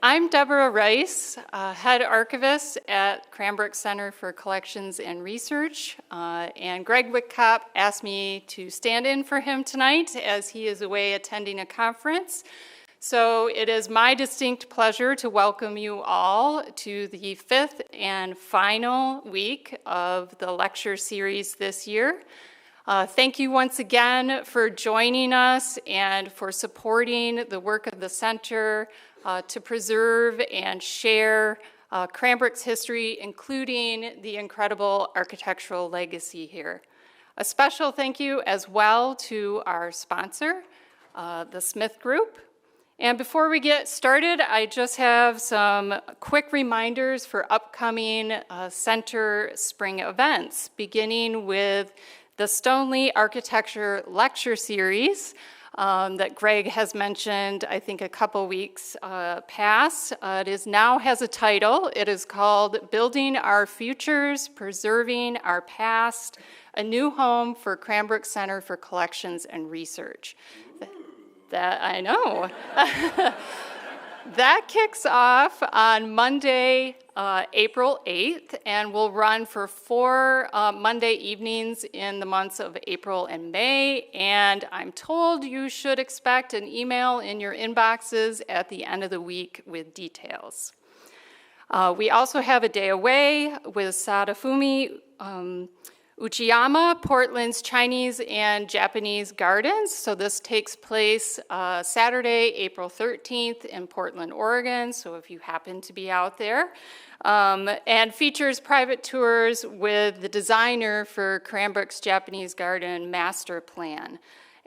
I'm Deborah Rice, Head Archivist at Cranbrook Center for Collections and Research, and Greg Whitcop asked me to stand in for him tonight as he is away attending a conference. So it is my distinct pleasure to welcome you all to the fifth and final week of the lecture series this year. Thank you once again for joining us and for supporting the work of the center to preserve and share Cranbrook's history, including the incredible architectural legacy here. A special thank you as well to our sponsor, the SmithGroup. And before we get started, I just have some quick reminders for upcoming center spring events, beginning with the Stoneleigh Architecture Lecture Series that Greg has mentioned, I think, a couple weeks past. It now has a title. It is called Building Our Futures, Preserving Our Past, a New Home for Cranbrook Center for Collections and Research. That I know. That kicks off on Monday, April 8th, and will run for 4 Monday evenings in the months of April and May, and I'm told you should expect an email in your inboxes at the end of the week with details. We also have a day away with Sadafumi Uchiyama, Portland's Chinese and Japanese Gardens. So this takes place Saturday, April 13th in Portland, Oregon, so if you happen to be out there. And features private tours with the designer for Cranbrook's Japanese Garden master plan.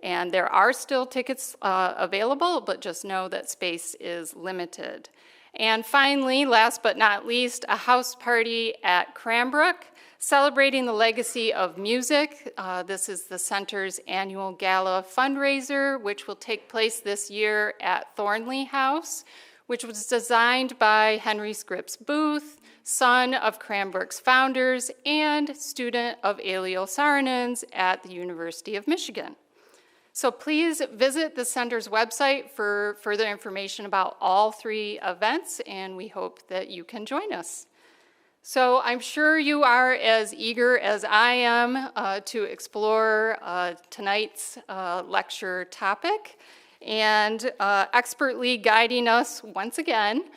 And there are still tickets available, but just know that space is limited. And finally, last but not least, a house party at Cranbrook, celebrating the legacy of music. This is the center's annual gala fundraiser, which will take place this year at Thornley House, which was designed by Henry Scripps Booth, son of Cranbrook's founders and student of Eliel Saarinen's at the University of Michigan. So please visit the center's website for further information about all 3 events, and we hope that you can join us. So I'm sure you are as eager as I am to explore tonight's lecture topic, and expertly guiding us once again,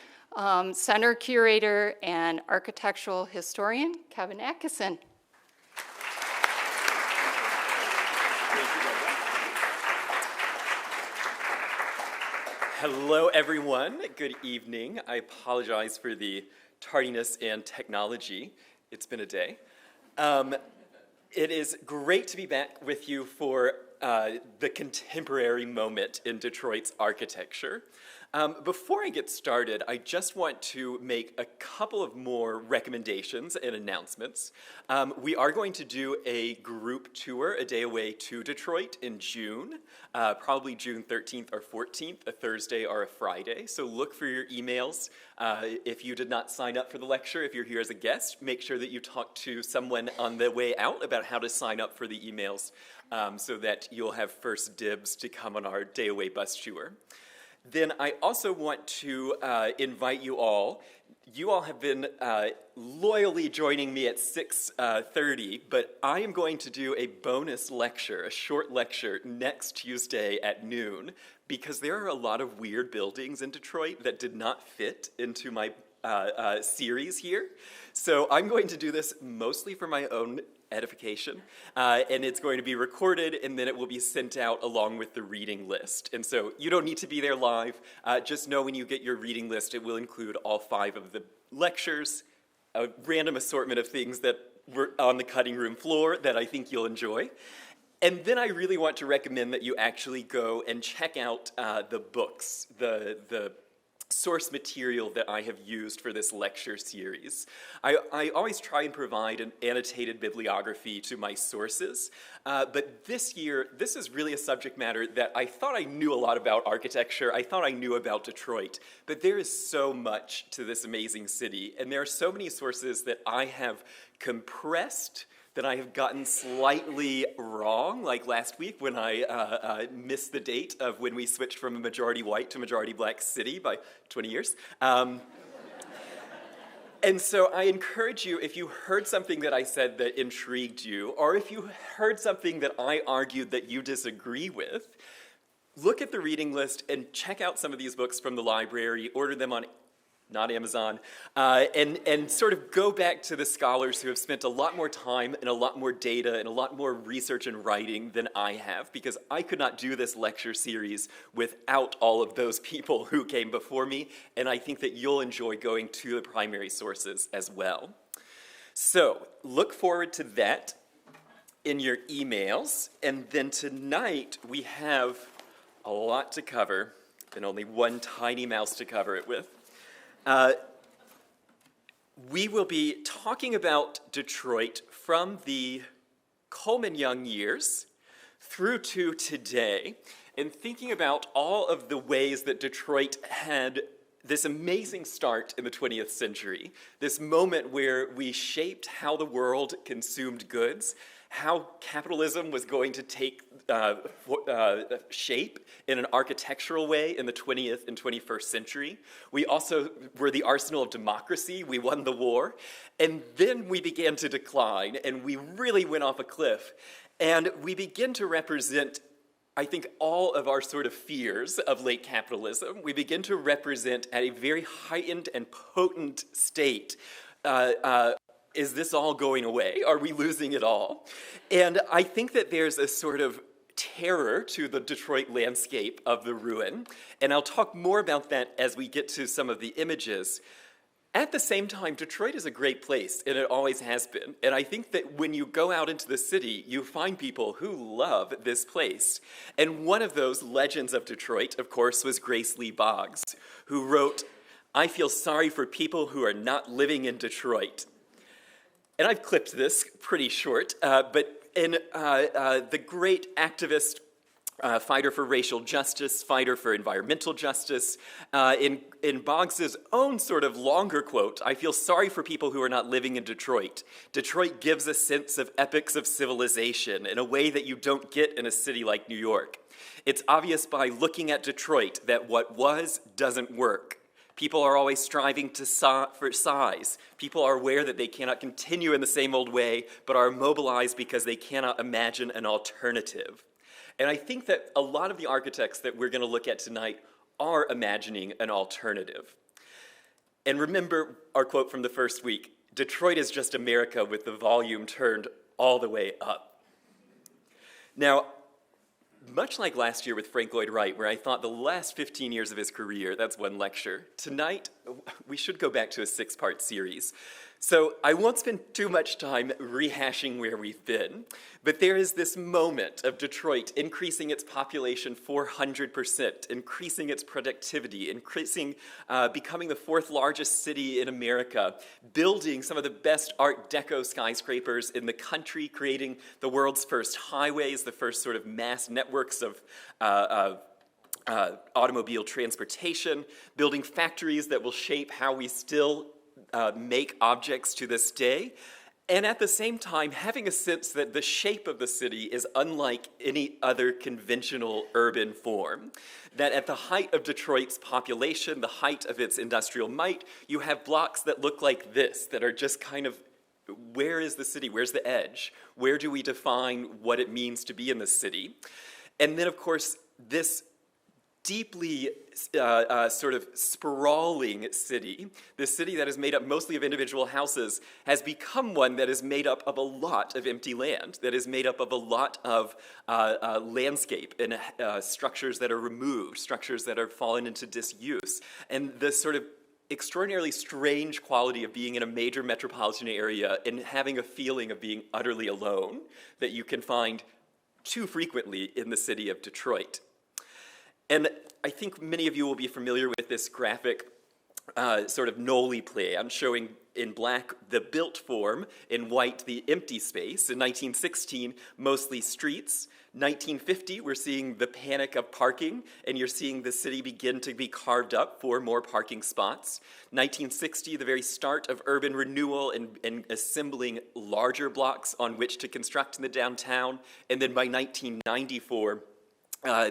center curator and architectural historian Kevin Atkinson. Hello, everyone. Good evening. I apologize for the tardiness and technology. It's been a day. It is great to be back with you for the contemporary moment in Detroit's architecture. Before I get started, I just want to make a couple of more recommendations and announcements. We are going to do a group tour, a day away to Detroit in June, probably June 13th or 14th, a Thursday or a Friday. So look for your emails. If you did not sign up for the lecture, if you're here as a guest, make sure that you talk to someone on the way out about how to sign up for the emails so that you'll have first dibs to come on our day away bus tour. Then I also want to invite you all. You all have been loyally joining me at 6:30, but I am going to do a bonus lecture, a short lecture, next Tuesday at noon, because there are a lot of weird buildings in Detroit that did not fit into my series here. So I'm going to do this mostly for my own edification, and it's going to be recorded, and then it will be sent out along with the reading list. And so you don't need to be there live. Just know when you get your reading list, it will include all 5 of the lectures, a random assortment of things that were on the cutting room floor that I think you'll enjoy. And then I really want to recommend that you actually go and check out the books, the source material that I have used for this lecture series. I always try and provide an annotated bibliography to my sources, but this year, this is really a subject matter that I thought I knew a lot about architecture, I thought I knew about Detroit, but there is so much to this amazing city, and there are so many sources that I have compressed, that I have gotten slightly wrong, like last week when I missed the date of when we switched from a majority white to majority black city by 20 years. And so I encourage you, if you heard something that I said that intrigued you, or if you heard something that I argued that you disagree with, look at the reading list and check out some of these books from the library, order them on, not Amazon, and sort of go back to the scholars who have spent a lot more time and a lot more data and a lot more research and writing than I have, because I could not do this lecture series without all of those people who came before me, and I think that you'll enjoy going to the primary sources as well. So look forward to that in your emails, and then tonight we have a lot to cover and only one tiny mouse to cover it with. We will be talking about Detroit from the Coleman Young years through to today, and thinking about all of the ways that Detroit had this amazing start in the 20th century, this moment where we shaped how the world consumed goods, how capitalism was going to take shape in an architectural way in the 20th and 21st century. We also were the arsenal of democracy. We won the war. And then we began to decline, and we really went off a cliff. And we begin to represent, I think, all of our sort of fears of late capitalism. We begin to represent at a very heightened and potent state is this all going away? Are we losing it all? And I think that there's a sort of terror to the Detroit landscape of the ruin, and I'll talk more about that as we get to some of the images. At the same time, Detroit is a great place, and it always has been. And I think that when you go out into the city, you find people who love this place. And one of those legends of Detroit, of course, was Grace Lee Boggs, who wrote, "I feel sorry for people who are not living in Detroit." And I've clipped this pretty short, but in the great activist, fighter for racial justice, fighter for environmental justice, in Boggs's own sort of longer quote, "I feel sorry for people who are not living in Detroit. Detroit gives a sense of epics of civilization in a way that you don't get in a city like New York. It's obvious by looking at Detroit that what was doesn't work. People are always striving for size. People are aware that they cannot continue in the same old way, but are mobilized because they cannot imagine an alternative." And I think that a lot of the architects that we're going to look at tonight are imagining an alternative. And remember our quote from the first week, "Detroit is just America with the volume turned all the way up." Now, much like last year with Frank Lloyd Wright, where I thought the last 15 years of his career, that's one lecture, tonight we should go back to a 6-part series. So I won't spend too much time rehashing where we've been, but there is this moment of Detroit increasing its population 400%, increasing its productivity, becoming the 4th largest city in America, building some of the best Art Deco skyscrapers in the country, creating the world's first highways, the first sort of mass networks of automobile transportation, building factories that will shape how we still make objects to this day, and at the same time having a sense that the shape of the city is unlike any other conventional urban form. That at the height of Detroit's population, the height of its industrial might, you have blocks that look like this, that are just kind of, where is the city? Where's the edge? Where do we define what it means to be in the city? And then, of course, this deeply sort of sprawling city, this city that is made up mostly of individual houses, has become one that is made up of a lot of empty land, that is made up of a lot of landscape and structures that are removed, structures that are fallen into disuse. And the sort of extraordinarily strange quality of being in a major metropolitan area and having a feeling of being utterly alone that you can find too frequently in the city of Detroit. And I think many of you will be familiar with this graphic sort of Noli plan showing in black, the built form, in white, the empty space. In 1916, mostly streets. 1950, we're seeing the panic of parking, and you're seeing the city begin to be carved up for more parking spots. 1960, the very start of urban renewal and assembling larger blocks on which to construct in the downtown. And then by 1994,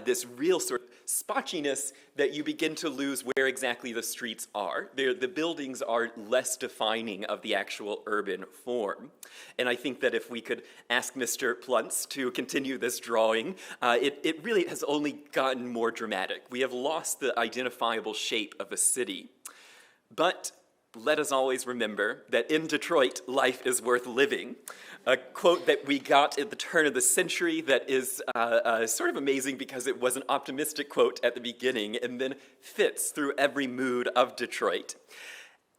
this real sort of spotchiness that you begin to lose where exactly the streets are. The buildings are less defining of the actual urban form. And I think that if we could ask Mr. Pluntz to continue this drawing, it really has only gotten more dramatic. We have lost the identifiable shape of a city. But let us always remember that in Detroit, life is worth living. A quote that we got at the turn of the century that is sort of amazing because it was an optimistic quote at the beginning and then fits through every mood of Detroit.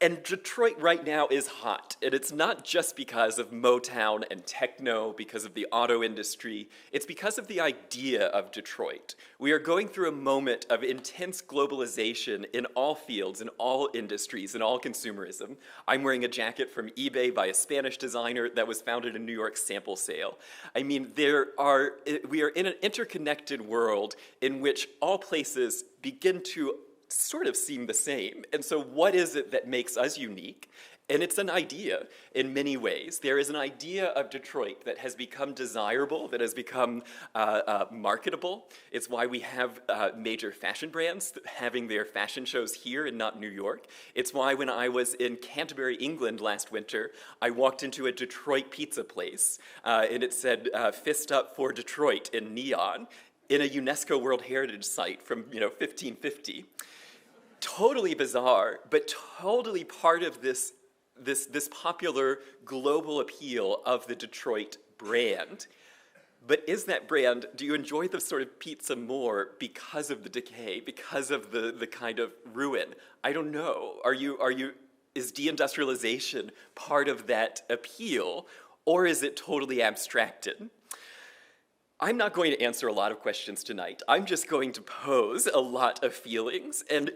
And Detroit right now is hot, and it's not just because of Motown and techno, because of the auto industry, it's because of the idea of Detroit. We are going through a moment of intense globalization in all fields, in all industries, in all consumerism. I'm wearing a jacket from eBay by a Spanish designer that was founded in New York's sample sale. I mean, we are in an interconnected world in which all places begin to sort of seem the same. And so what is it that makes us unique? And it's an idea in many ways. There is an idea of Detroit that has become desirable, that has become marketable. It's why we have major fashion brands having their fashion shows here and not New York. It's why when I was in Canterbury, England last winter, I walked into a Detroit pizza place, and it said, "Fist up for Detroit" in neon, in a UNESCO World Heritage Site from 1550. Totally bizarre, but totally part of this popular global appeal of the Detroit brand. But is that brand, do you enjoy the sort of pizza more because of the decay, because of the kind of ruin? I don't know. Is deindustrialization part of that appeal, or is it totally abstracted? I'm not going to answer a lot of questions tonight. I'm just going to pose a lot of feelings and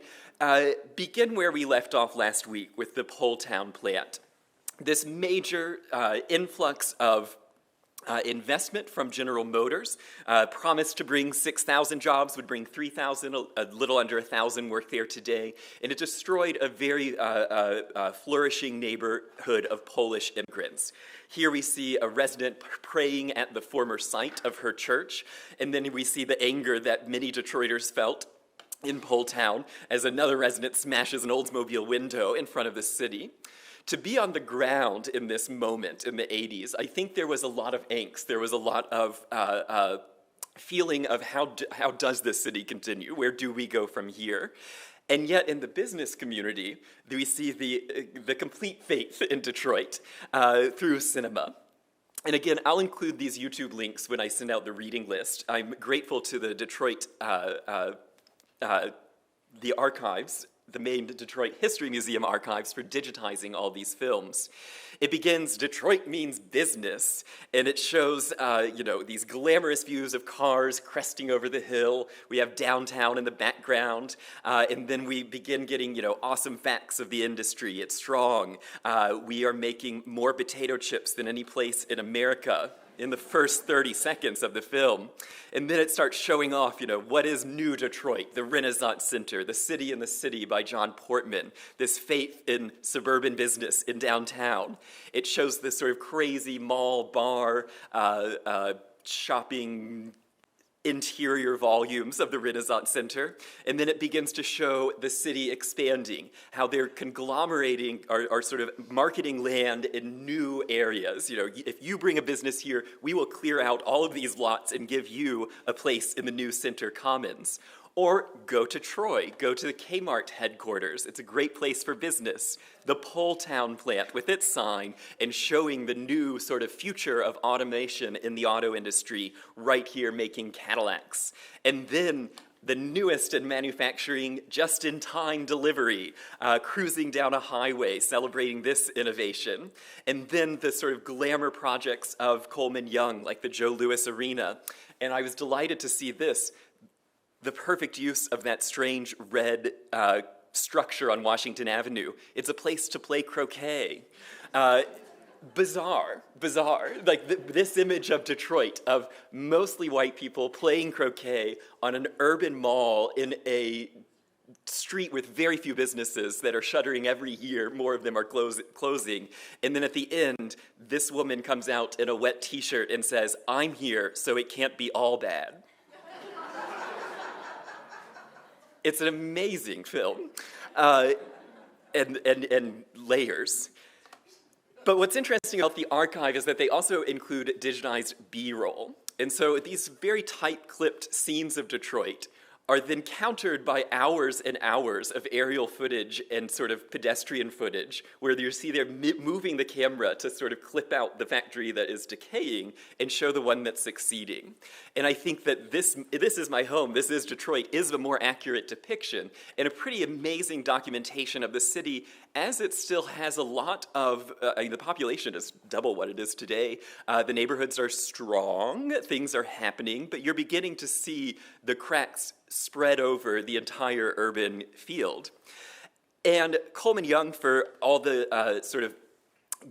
begin where we left off last week with the Poletown plant. This major influx of investment from General Motors promised to bring 6,000 jobs, would bring 3,000, a little under 1,000 work there today, and it destroyed a very flourishing neighborhood of Polish immigrants. Here we see a resident praying at the former site of her church, and then we see the anger that many Detroiters felt in Poletown as another resident smashes an Oldsmobile window in front of the city. To be on the ground in this moment in the 80s, I think there was a lot of angst. There was a lot of feeling of how does this city continue? Where do we go from here? And yet in the business community, we see the complete faith in Detroit through cinema. And again, I'll include these YouTube links when I send out the reading list. I'm grateful to the Detroit, the archives, the main Detroit History Museum archives for digitizing all these films. It begins, Detroit means business, and it shows, these glamorous views of cars cresting over the hill. We have downtown in the background, and then we begin getting, awesome facts of the industry. It's strong. We are making more potato chips than any place in America in the first 30 seconds of the film. And then it starts showing off, what is new Detroit, the Renaissance Center, the City in the City by John Portman, this faith in suburban business in downtown. It shows this sort of crazy mall, bar, shopping interior volumes of the Renaissance Center, and then it begins to show the city expanding, how they're conglomerating or sort of marketing land in new areas. If you bring a business here, we will clear out all of these lots and give you a place in the new center commons. Or go to Troy, go to the Kmart headquarters. It's a great place for business. The Poletown plant with its sign and showing the new sort of future of automation in the auto industry right here making Cadillacs. And then the newest in manufacturing, just-in-time delivery, cruising down a highway, celebrating this innovation. And then the sort of glamour projects of Coleman Young, like the Joe Louis Arena. And I was delighted to see this, the perfect use of that strange red structure on Washington Avenue. It's a place to play croquet. Bizarre. Like this image of Detroit, of mostly white people playing croquet on an urban mall in a street with very few businesses that are shuttering every year. More of them are closing. And then at the end, this woman comes out in a wet t-shirt and says, "I'm here, so it can't be all bad." It's an amazing film, and layers. But what's interesting about the archive is that they also include digitized B-roll. And so these very tight-clipped scenes of Detroit are then countered by hours and hours of aerial footage and sort of pedestrian footage, where you see they're moving the camera to sort of clip out the factory that is decaying and show the one that's succeeding. And I think that this is my home, this is Detroit, is a more accurate depiction and a pretty amazing documentation of the city, as it still has a lot of, the population is double what it is today. The neighborhoods are strong, things are happening, but you're beginning to see the cracks spread over the entire urban field. And Coleman Young, for all the sort of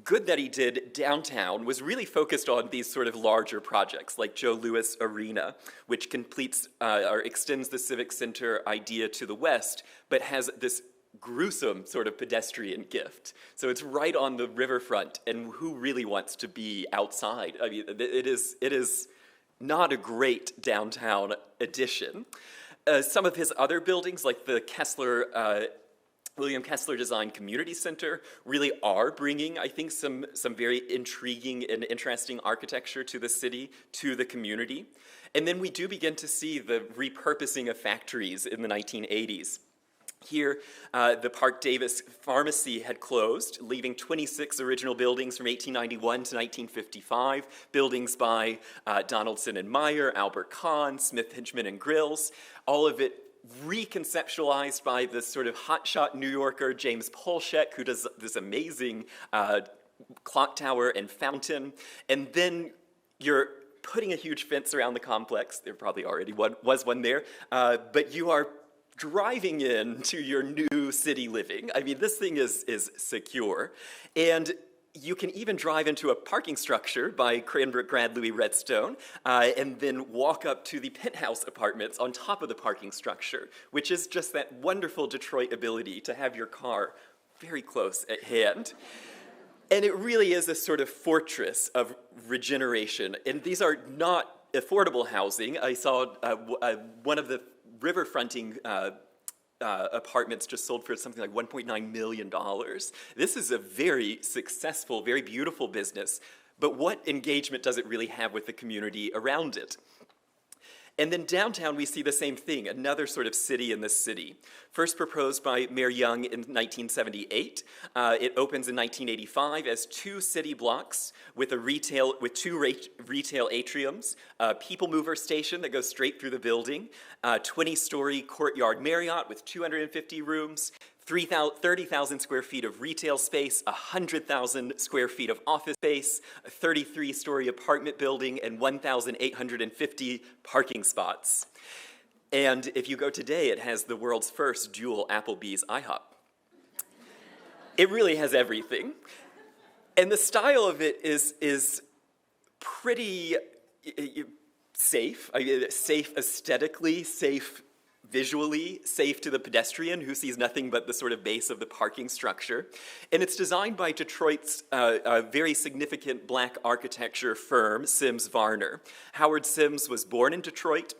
good that he did downtown, was really focused on these sort of larger projects like Joe Louis Arena, which completes or extends the Civic Center idea to the west, but has this gruesome sort of pedestrian gift. So it's right on the riverfront, and who really wants to be outside? I mean, it is not a great downtown addition. Some of his other buildings, like the William Kessler Designed Community Center, really are bringing, I think, some very intriguing and interesting architecture to the city, to the community. And then we do begin to see the repurposing of factories in the 1980s. Here, the Park Davis Pharmacy had closed, leaving 26 original buildings from 1891 to 1955, buildings by Donaldson and Meyer, Albert Kahn, Smith, Hinchman, and Grills, all of it reconceptualized by this sort of hotshot New Yorker, James Polshek, who does this amazing clock tower and fountain. And then you're putting a huge fence around the complex. There probably already was one there, but you are driving into your new city living. I mean, this thing is secure. And you can even drive into a parking structure by Cranbrook grad Louis Redstone and then walk up to the penthouse apartments on top of the parking structure, which is just that wonderful Detroit ability to have your car very close at hand. And it really is a sort of fortress of regeneration. And these are not affordable housing. I saw one of the riverfronting apartments just sold for something like $1.9 million. This is a very successful, very beautiful business, but what engagement does it really have with the community around it? And then downtown, we see the same thing, another sort of city in the city. First proposed by Mayor Young in 1978. It opens in 1985 as 2 city blocks with two retail atriums, a people mover station that goes straight through the building, 20-story courtyard Marriott with 250 rooms, 30,000 square feet of retail space, 100,000 square feet of office space, a 33-story apartment building, and 1,850 parking spots. And if you go today, it has the world's first dual Applebee's IHOP. It really has everything. And the style of it is pretty safe. I mean, safe aesthetically, safe visually, safe to the pedestrian who sees nothing but the sort of base of the parking structure. And it's designed by Detroit's very significant black architecture firm, Sims-Varner. Howard Sims was born in Detroit.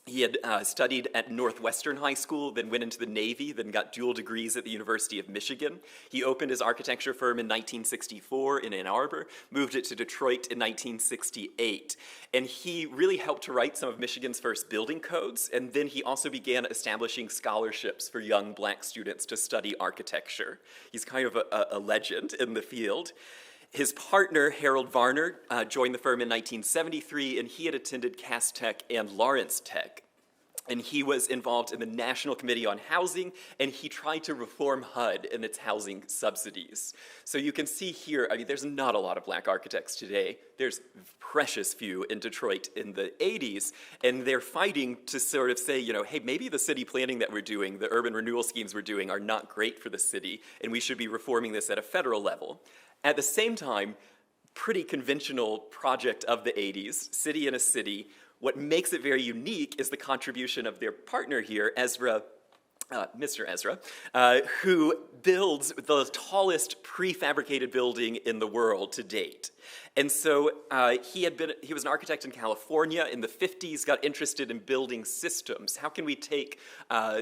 He had studied at Northwestern High School, then went into the Navy, then got dual degrees at the University of Michigan. He opened his architecture firm in 1964 in Ann Arbor, moved it to Detroit in 1968. And he really helped to write some of Michigan's first building codes, and then he also began establishing scholarships for young black students to study architecture. He's kind of a legend in the field. His partner, Harold Varner, joined the firm in 1973, and he had attended Cass Tech and Lawrence Tech. And he was involved in the National Committee on Housing, and he tried to reform HUD and its housing subsidies. So you can see here, I mean, there's not a lot of black architects today. There's precious few in Detroit in the 80s, and they're fighting to sort of say, you know, hey, maybe the city planning that we're doing, the urban renewal schemes we're doing are not great for the city, and we should be reforming this at a federal level. At the same time, pretty conventional project of the 80s, City in a City. What makes it very unique is the contribution of their partner here, Ezra, Mr. Ezra, who builds the tallest prefabricated building in the world to date. And so he was an architect in California in the 50s, got interested in building systems. How can we take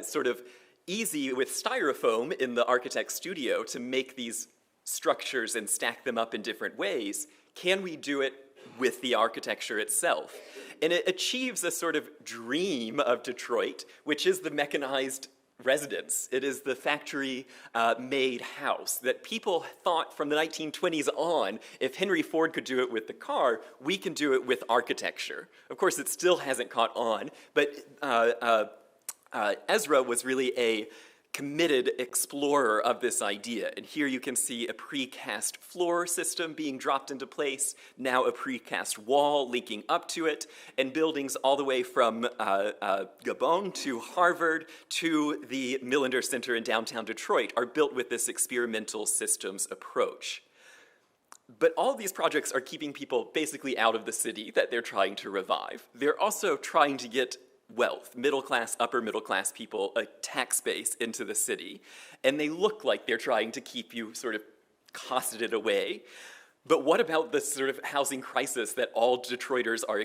sort of easy with styrofoam in the architect's studio to make these structures and stack them up in different ways? Can we do it with the architecture itself? And it achieves a sort of dream of Detroit, which is the mechanized residence. It is the factory-made house that people thought from the 1920s on, if Henry Ford could do it with the car, we can do it with architecture. Of course, it still hasn't caught on, but Ezra was really a committed explorer of this idea. And here you can see a precast floor system being dropped into place, now a precast wall linking up to it, and buildings all the way from Gabon to Harvard to the Millender Center in downtown Detroit are built with this experimental systems approach. But all of these projects are keeping people basically out of the city that they're trying to revive. They're also trying to get wealth, middle class, upper middle class people, a tax base into the city. And they look like they're trying to keep you sort of cosseted away. But what about the sort of housing crisis that all Detroiters are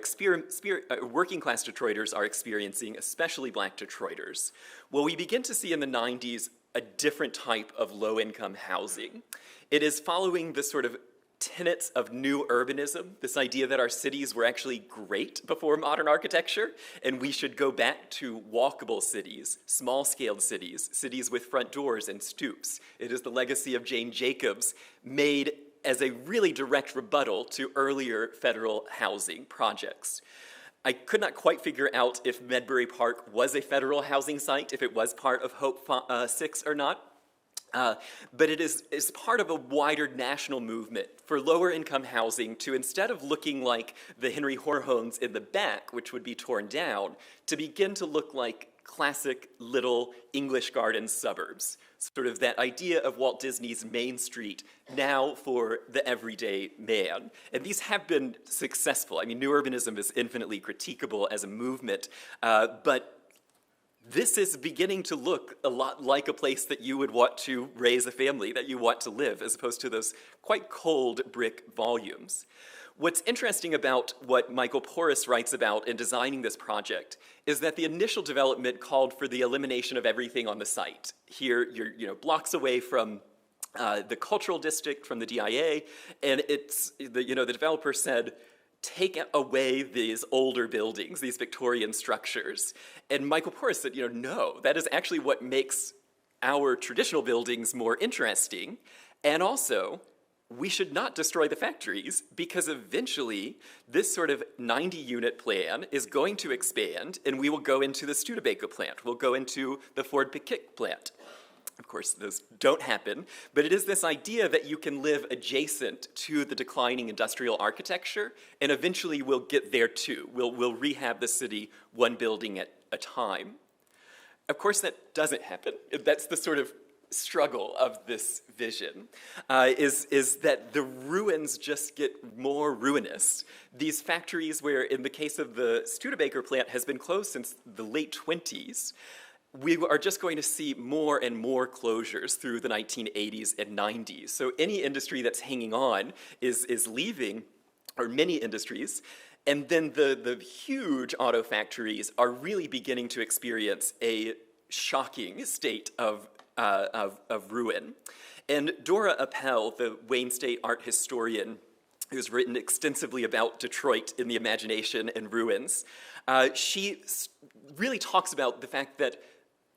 working class Detroiters are experiencing, especially black Detroiters? Well, we begin to see in the 90s a different type of low-income housing. It is following the sort of tenets of new urbanism, this idea that our cities were actually great before modern architecture, and we should go back to walkable cities, small-scaled cities, cities with front doors and stoops. It is the legacy of Jane Jacobs, made as a really direct rebuttal to earlier federal housing projects. I could not quite figure out if Medbury Park was a federal housing site, if it was part of Hope 6 or not. But it is part of a wider national movement for lower income housing to, instead of looking like the Henry Horhones in the back, which would be torn down, to begin to look like classic little English garden suburbs. Sort of that idea of Walt Disney's Main Street now for the everyday man. And these have been successful. I mean, new urbanism is infinitely critiquable as a movement, but this is beginning to look a lot like a place that you would want to raise a family, that you want to live, as opposed to those quite cold brick volumes. What's interesting about what Michael Porras writes about in designing this project is that the initial development called for the elimination of everything on the site. Here, you're blocks away from the cultural district, from the DIA, and the developer said, take away these older buildings, these Victorian structures. And Michael Porras said, no, that is actually what makes our traditional buildings more interesting. And also, we should not destroy the factories, because eventually this sort of 90-unit plan is going to expand, and we will go into the Studebaker plant. We'll go into the Ford Pickett plant. Of course, those don't happen, but it is this idea that you can live adjacent to the declining industrial architecture, and eventually we'll get there too. We'll rehab the city one building at a time. Of course, that doesn't happen. That's the sort of struggle of this vision, is that the ruins just get more ruinous. These factories where, in the case of the Studebaker plant, has been closed since the late 20s, we are just going to see more and more closures through the 1980s and 90s. So any industry that's hanging on is leaving, or many industries, and then the huge auto factories are really beginning to experience a shocking state of ruin. And Dora Appel, the Wayne State art historian, who's written extensively about Detroit in the imagination and ruins, she really talks about the fact that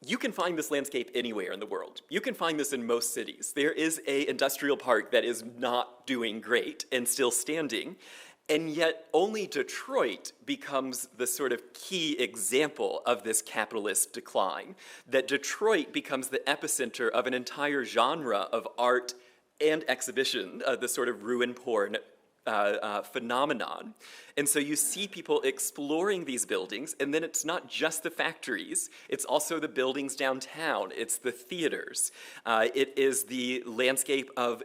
you can find this landscape anywhere in the world. You can find this in most cities. There is an industrial park that is not doing great and still standing. And yet only Detroit becomes the sort of key example of this capitalist decline, that Detroit becomes the epicenter of an entire genre of art and exhibition, the sort of ruin porn phenomenon. And so you see people exploring these buildings, and then it's not just the factories, it's also the buildings downtown, it's the theaters, it is the landscape of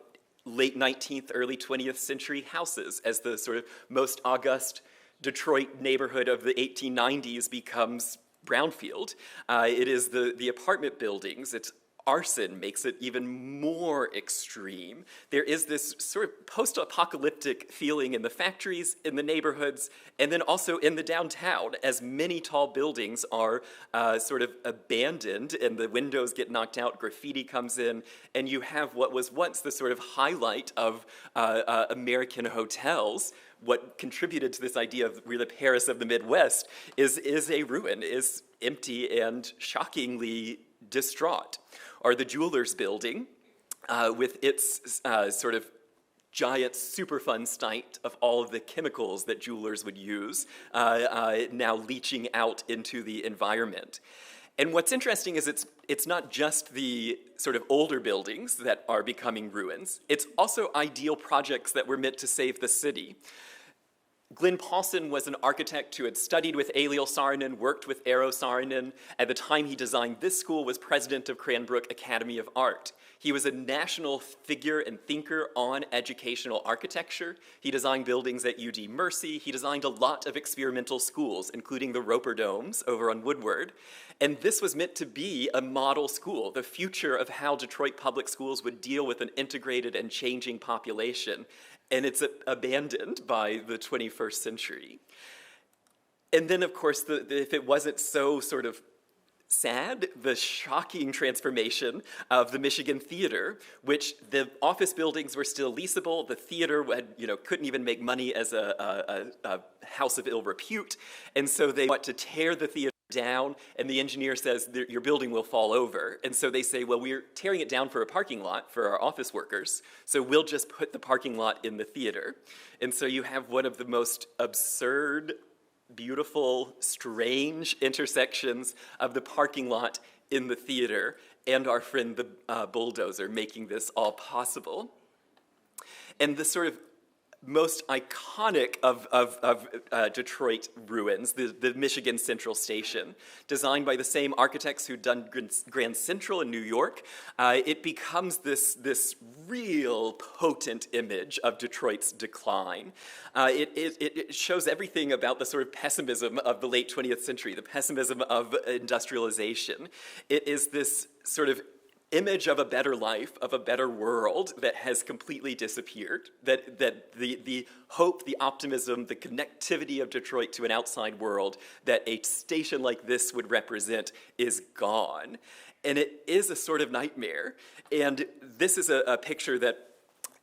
late 19th, early 20th century houses as the sort of most august Detroit neighborhood of the 1890s becomes brownfield. It is the apartment buildings, it's arson makes it even more extreme. There is this sort of post-apocalyptic feeling in the factories, in the neighborhoods, and then also in the downtown, as many tall buildings are sort of abandoned and the windows get knocked out, graffiti comes in, and you have what was once the sort of highlight of American hotels. What contributed to this idea of we're the Paris of the Midwest is a ruin, is empty and shockingly distraught. Or the Jewelers Building, with its sort of giant Superfund site of all of the chemicals that jewelers would use, now leaching out into the environment. And what's interesting is it's not just the sort of older buildings that are becoming ruins, it's also ideal projects that were meant to save the city. Glenn Paulson was an architect who had studied with Eliel Saarinen, worked with Eero Saarinen. At the time he designed this school, was president of Cranbrook Academy of Art. He was a national figure and thinker on educational architecture. He designed buildings at UD Mercy. He designed a lot of experimental schools, including the Roper Domes over on Woodward. And this was meant to be a model school, the future of how Detroit public schools would deal with an integrated and changing population. And it's abandoned by the 21st century. And then, of course, if it wasn't so sort of sad, the shocking transformation of the Michigan Theater, which the office buildings were still leasable, the theater had, couldn't even make money as a house of ill repute, and so they want to tear the theater down, and the engineer says, your building will fall over. And so they say, well, we're tearing it down for a parking lot for our office workers, so we'll just put the parking lot in the theater. And so you have one of the most absurd, beautiful, strange intersections of the parking lot in the theater and our friend the bulldozer making this all possible. And the sort of most iconic of Detroit ruins, the Michigan Central Station, designed by the same architects who'd done Grand Central in New York, it becomes this real potent image of Detroit's decline. It shows everything about the sort of pessimism of the late 20th century, the pessimism of industrialization. It is this sort of image of a better life, of a better world that has completely disappeared, that the hope, the optimism, the connectivity of Detroit to an outside world that a station like this would represent is gone. And it is a sort of nightmare. And this is a picture that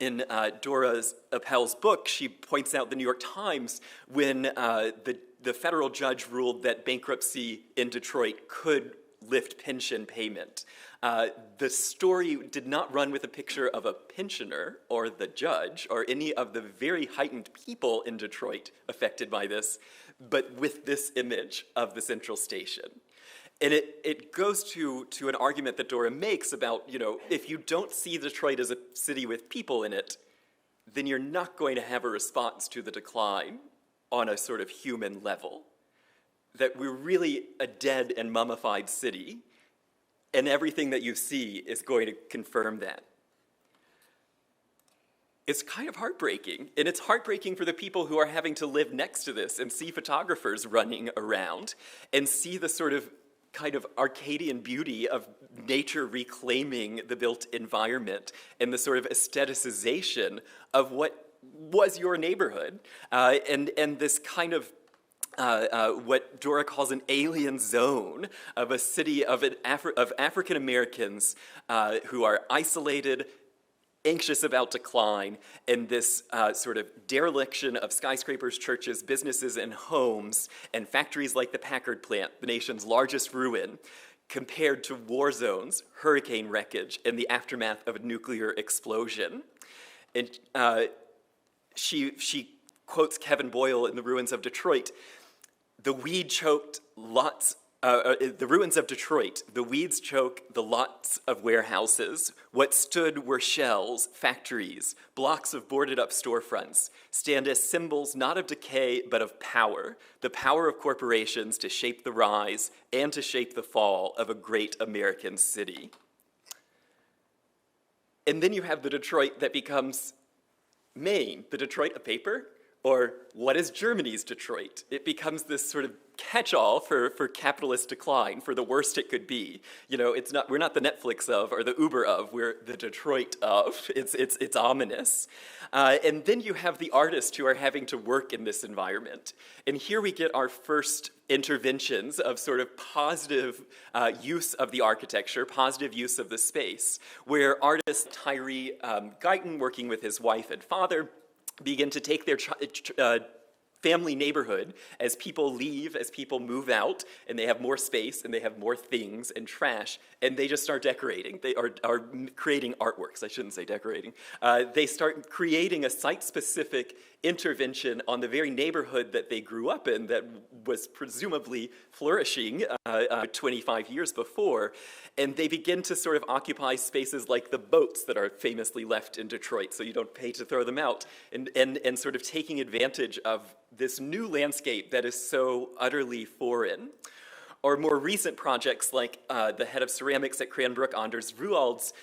in Dora Appel's book, she points out the New York Times when the federal judge ruled that bankruptcy in Detroit could lift pension payment. The story did not run with a picture of a pensioner or the judge or any of the very heightened people in Detroit affected by this, but with this image of the Central Station. And it goes to an argument that Dora makes about, if you don't see Detroit as a city with people in it, then you're not going to have a response to the decline on a sort of human level. That we're really a dead and mummified city, and everything that you see is going to confirm that. It's kind of heartbreaking, and it's heartbreaking for the people who are having to live next to this and see photographers running around and see the sort of kind of Arcadian beauty of nature reclaiming the built environment and the sort of aestheticization of what was your neighborhood, and this kind of what Dora calls an alien zone of a city of African Americans who are isolated, anxious about decline, and this sort of dereliction of skyscrapers, churches, businesses, and homes, and factories like the Packard plant, the nation's largest ruin, compared to war zones, hurricane wreckage, and the aftermath of a nuclear explosion. And she quotes Kevin Boyle in The Ruins of Detroit, the ruins of Detroit, the weeds choke the lots of warehouses. What stood were shells, factories, blocks of boarded up storefronts, stand as symbols not of decay, but of power, the power of corporations to shape the rise and to shape the fall of a great American city. And then you have the Detroit that becomes Maine, the Detroit a paper? Or what is Germany's Detroit? It becomes this sort of catch-all for capitalist decline, for the worst it could be. You know, we're not the Netflix of or the Uber of, we're the Detroit of. It's ominous. And then you have the artists who are having to work in this environment. And here we get our first interventions of sort of positive use of the architecture, positive use of the space, where artist Tyree Guyton, working with his wife and father, begin to take their family neighborhood as people leave, as people move out, and they have more space, and they have more things and trash, and they just start decorating. They are creating artworks. I shouldn't say decorating. They start creating a site-specific intervention on the very neighborhood that they grew up in that was presumably flourishing 25 years before. And they begin to sort of occupy spaces like the boats that are famously left in Detroit, so you don't pay to throw them out, and sort of taking advantage of this new landscape that is so utterly foreign. Or more recent projects like the head of ceramics at Cranbrook, Anders Ruald's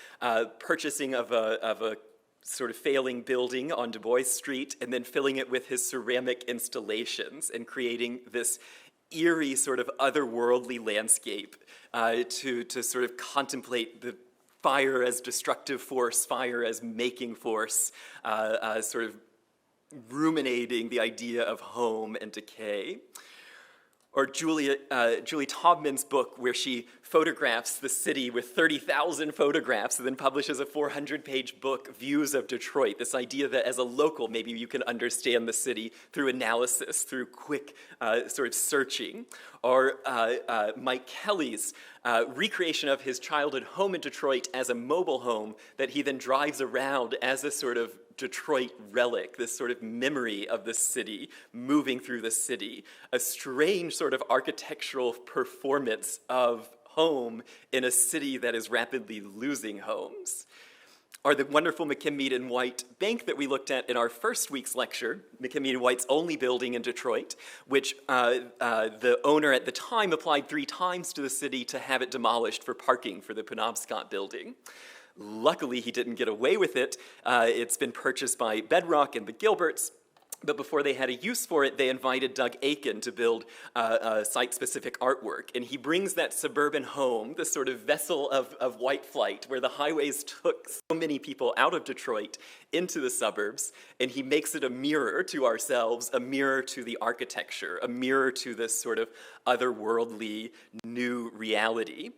purchasing of a sort of failing building on Du Bois Street and then filling it with his ceramic installations and creating this eerie sort of otherworldly landscape to sort of contemplate the fire as destructive force, fire as making force, sort of ruminating the idea of home and decay. Or Julie Taubman's book, where she photographs the city with 30,000 photographs and then publishes a 400-page book, Views of Detroit, this idea that as a local, maybe you can understand the city through analysis, through quick sort of searching. Or Mike Kelly's recreation of his childhood home in Detroit as a mobile home that he then drives around as a sort of Detroit relic, this sort of memory of the city, moving through the city, a strange sort of architectural performance of home in a city that is rapidly losing homes. Or the wonderful McKim-Mead and White bank that we looked at in our first week's lecture, McKim-Mead and White's only building in Detroit, which the owner at the time applied 3 times to the city to have it demolished for parking for the Penobscot building. Luckily, he didn't get away with it. It's been purchased by Bedrock and the Gilberts, but before they had a use for it, they invited Doug Aiken to build site-specific artwork. And he brings that suburban home, this sort of vessel of white flight, where the highways took so many people out of Detroit into the suburbs, and he makes it a mirror to ourselves, a mirror to the architecture, a mirror to this sort of otherworldly new reality.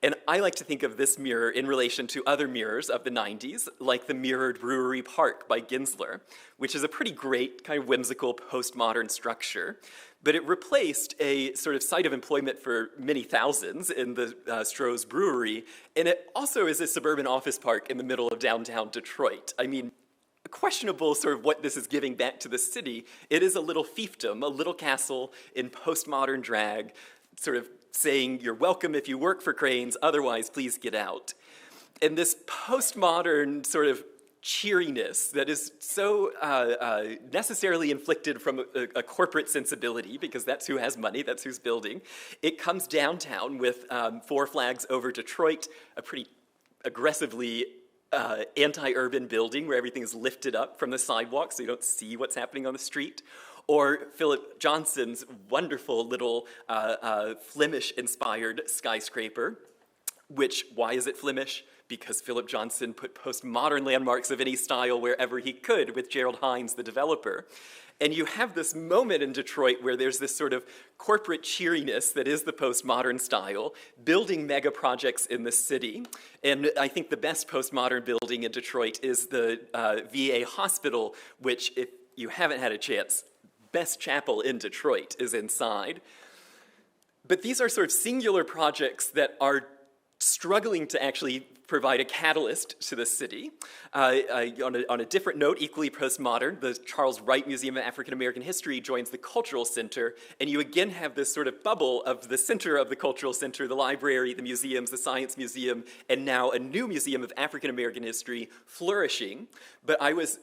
And I like to think of this mirror in relation to other mirrors of the 90s, like the mirrored Brewery Park by Ginsler, which is a pretty great kind of whimsical postmodern structure. But it replaced a sort of site of employment for many thousands in the Stroh's Brewery, and it also is a suburban office park in the middle of downtown Detroit. I mean, questionable sort of what this is giving back to the city. It is a little fiefdom, a little castle in postmodern drag, sort of saying you're welcome if you work for Cranes, otherwise please get out. And this postmodern sort of cheeriness that is so necessarily inflicted from a corporate sensibility, because that's who has money, that's who's building. It comes downtown with 4 flags over Detroit, a pretty aggressively anti-urban building where everything is lifted up from the sidewalk so you don't see what's happening on the street. Or Philip Johnson's wonderful little Flemish-inspired skyscraper, which, why is it Flemish? Because Philip Johnson put postmodern landmarks of any style wherever he could with Gerald Hines, the developer. And you have this moment in Detroit where there's this sort of corporate cheeriness that is the postmodern style, building mega projects in the city. And I think the best postmodern building in Detroit is the VA hospital, which, if you haven't had a chance, best chapel in Detroit is inside. But these are sort of singular projects that are struggling to actually provide a catalyst to the city. On a different note, equally postmodern, the Charles Wright Museum of African American History joins the Cultural Center, and you again have this sort of bubble of the center of the Cultural Center, the library, the museums, the Science Museum, and now a new Museum of African American History flourishing. But I was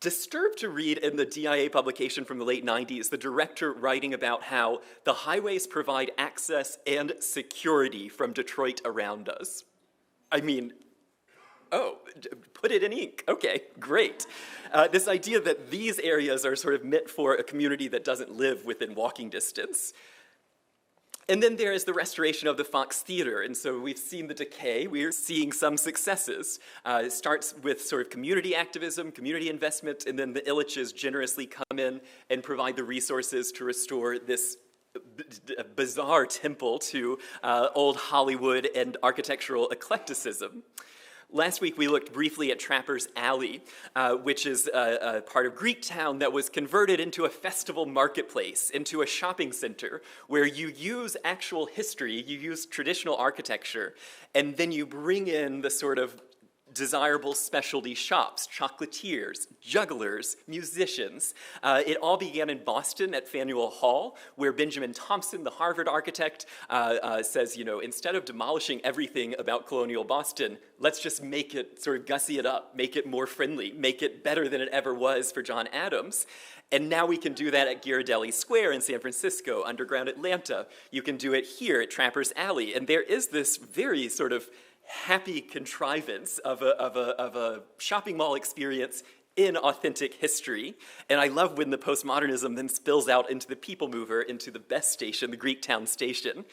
disturbed to read in the DIA publication from the late 90s, the director writing about how the highways provide access and security from Detroit around us. I mean, oh, put it in ink. Okay, great. This idea that these areas are sort of meant for a community that doesn't live within walking distance. And then there is the restoration of the Fox Theater, and so we've seen the decay. We're seeing some successes. It starts with sort of community activism, community investment, and then the Ilitches generously come in and provide the resources to restore this bizarre temple to old Hollywood and architectural eclecticism. Last week, we looked briefly at Trapper's Alley, which is a part of Greektown that was converted into a festival marketplace, into a shopping center, where you use actual history, you use traditional architecture, and then you bring in the sort of desirable specialty shops, chocolatiers, jugglers, musicians. It all began in Boston at Faneuil Hall, where Benjamin Thompson, the Harvard architect, says, you know, instead of demolishing everything about colonial Boston, let's just make it, sort of gussy it up, make it more friendly, make it better than it ever was for John Adams. And now we can do that at Ghirardelli Square in San Francisco, underground Atlanta. You can do it here at Trapper's Alley. And there is this very sort of happy contrivance of a shopping mall experience in authentic history. And I love when the postmodernism then spills out into the People Mover, into the best station, the Greektown station.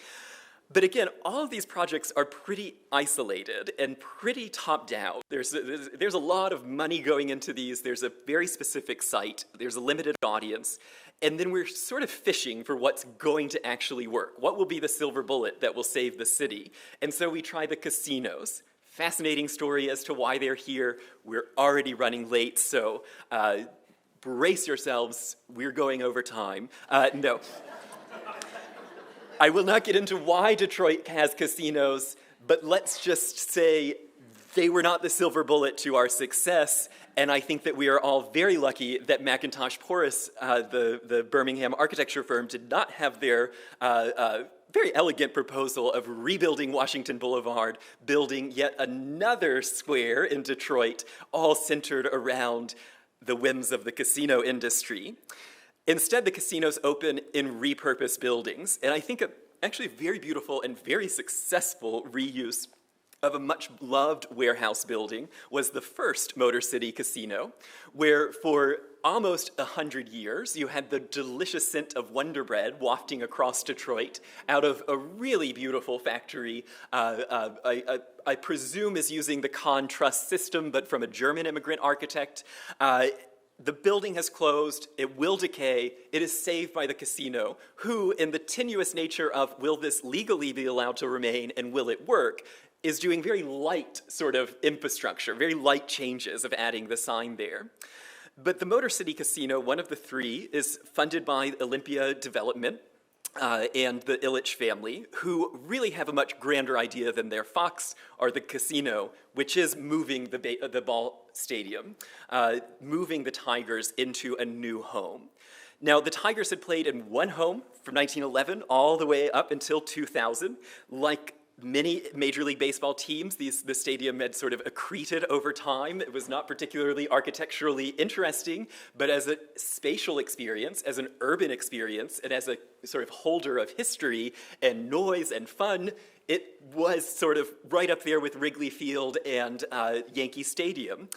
But again, all of these projects are pretty isolated and pretty top-down. There's a lot of money going into these. There's a very specific site. There's a limited audience. And then we're sort of fishing for what's going to actually work. What will be the silver bullet that will save the city? And so we try the casinos. Fascinating story as to why they're here. We're already running late, so brace yourselves. We're going over time. No. I will not get into why Detroit has casinos, but let's just say they were not the silver bullet to our success, and I think that we are all very lucky that Macintosh Porras, the Birmingham architecture firm, did not have their very elegant proposal of rebuilding Washington Boulevard, building yet another square in Detroit, all centered around the whims of the casino industry. Instead, the casinos open in repurposed buildings, and I think actually very beautiful and very successful reuse of a much-loved warehouse building was the first Motor City Casino, where for almost 100 years you had the delicious scent of Wonder Bread wafting across Detroit out of a really beautiful factory. I presume is using the Kahn Truss system, but from a German immigrant architect. The building has closed, it will decay, it is saved by the casino, who, in the tenuous nature of will this legally be allowed to remain and will it work, is doing very light sort of infrastructure, very light changes of adding the sign there. But the Motor City Casino, one of the three, is funded by Olympia Development and the Ilitch family, who really have a much grander idea than their Fox or the casino, which is moving the ball stadium, moving the Tigers into a new home. Now, the Tigers had played in one home from 1911 all the way up until 2000. Like many Major League Baseball teams, the stadium had sort of accreted over time. It was not particularly architecturally interesting, but as a spatial experience, as an urban experience, and as a sort of holder of history and noise and fun, it was sort of right up there with Wrigley Field and Yankee Stadium.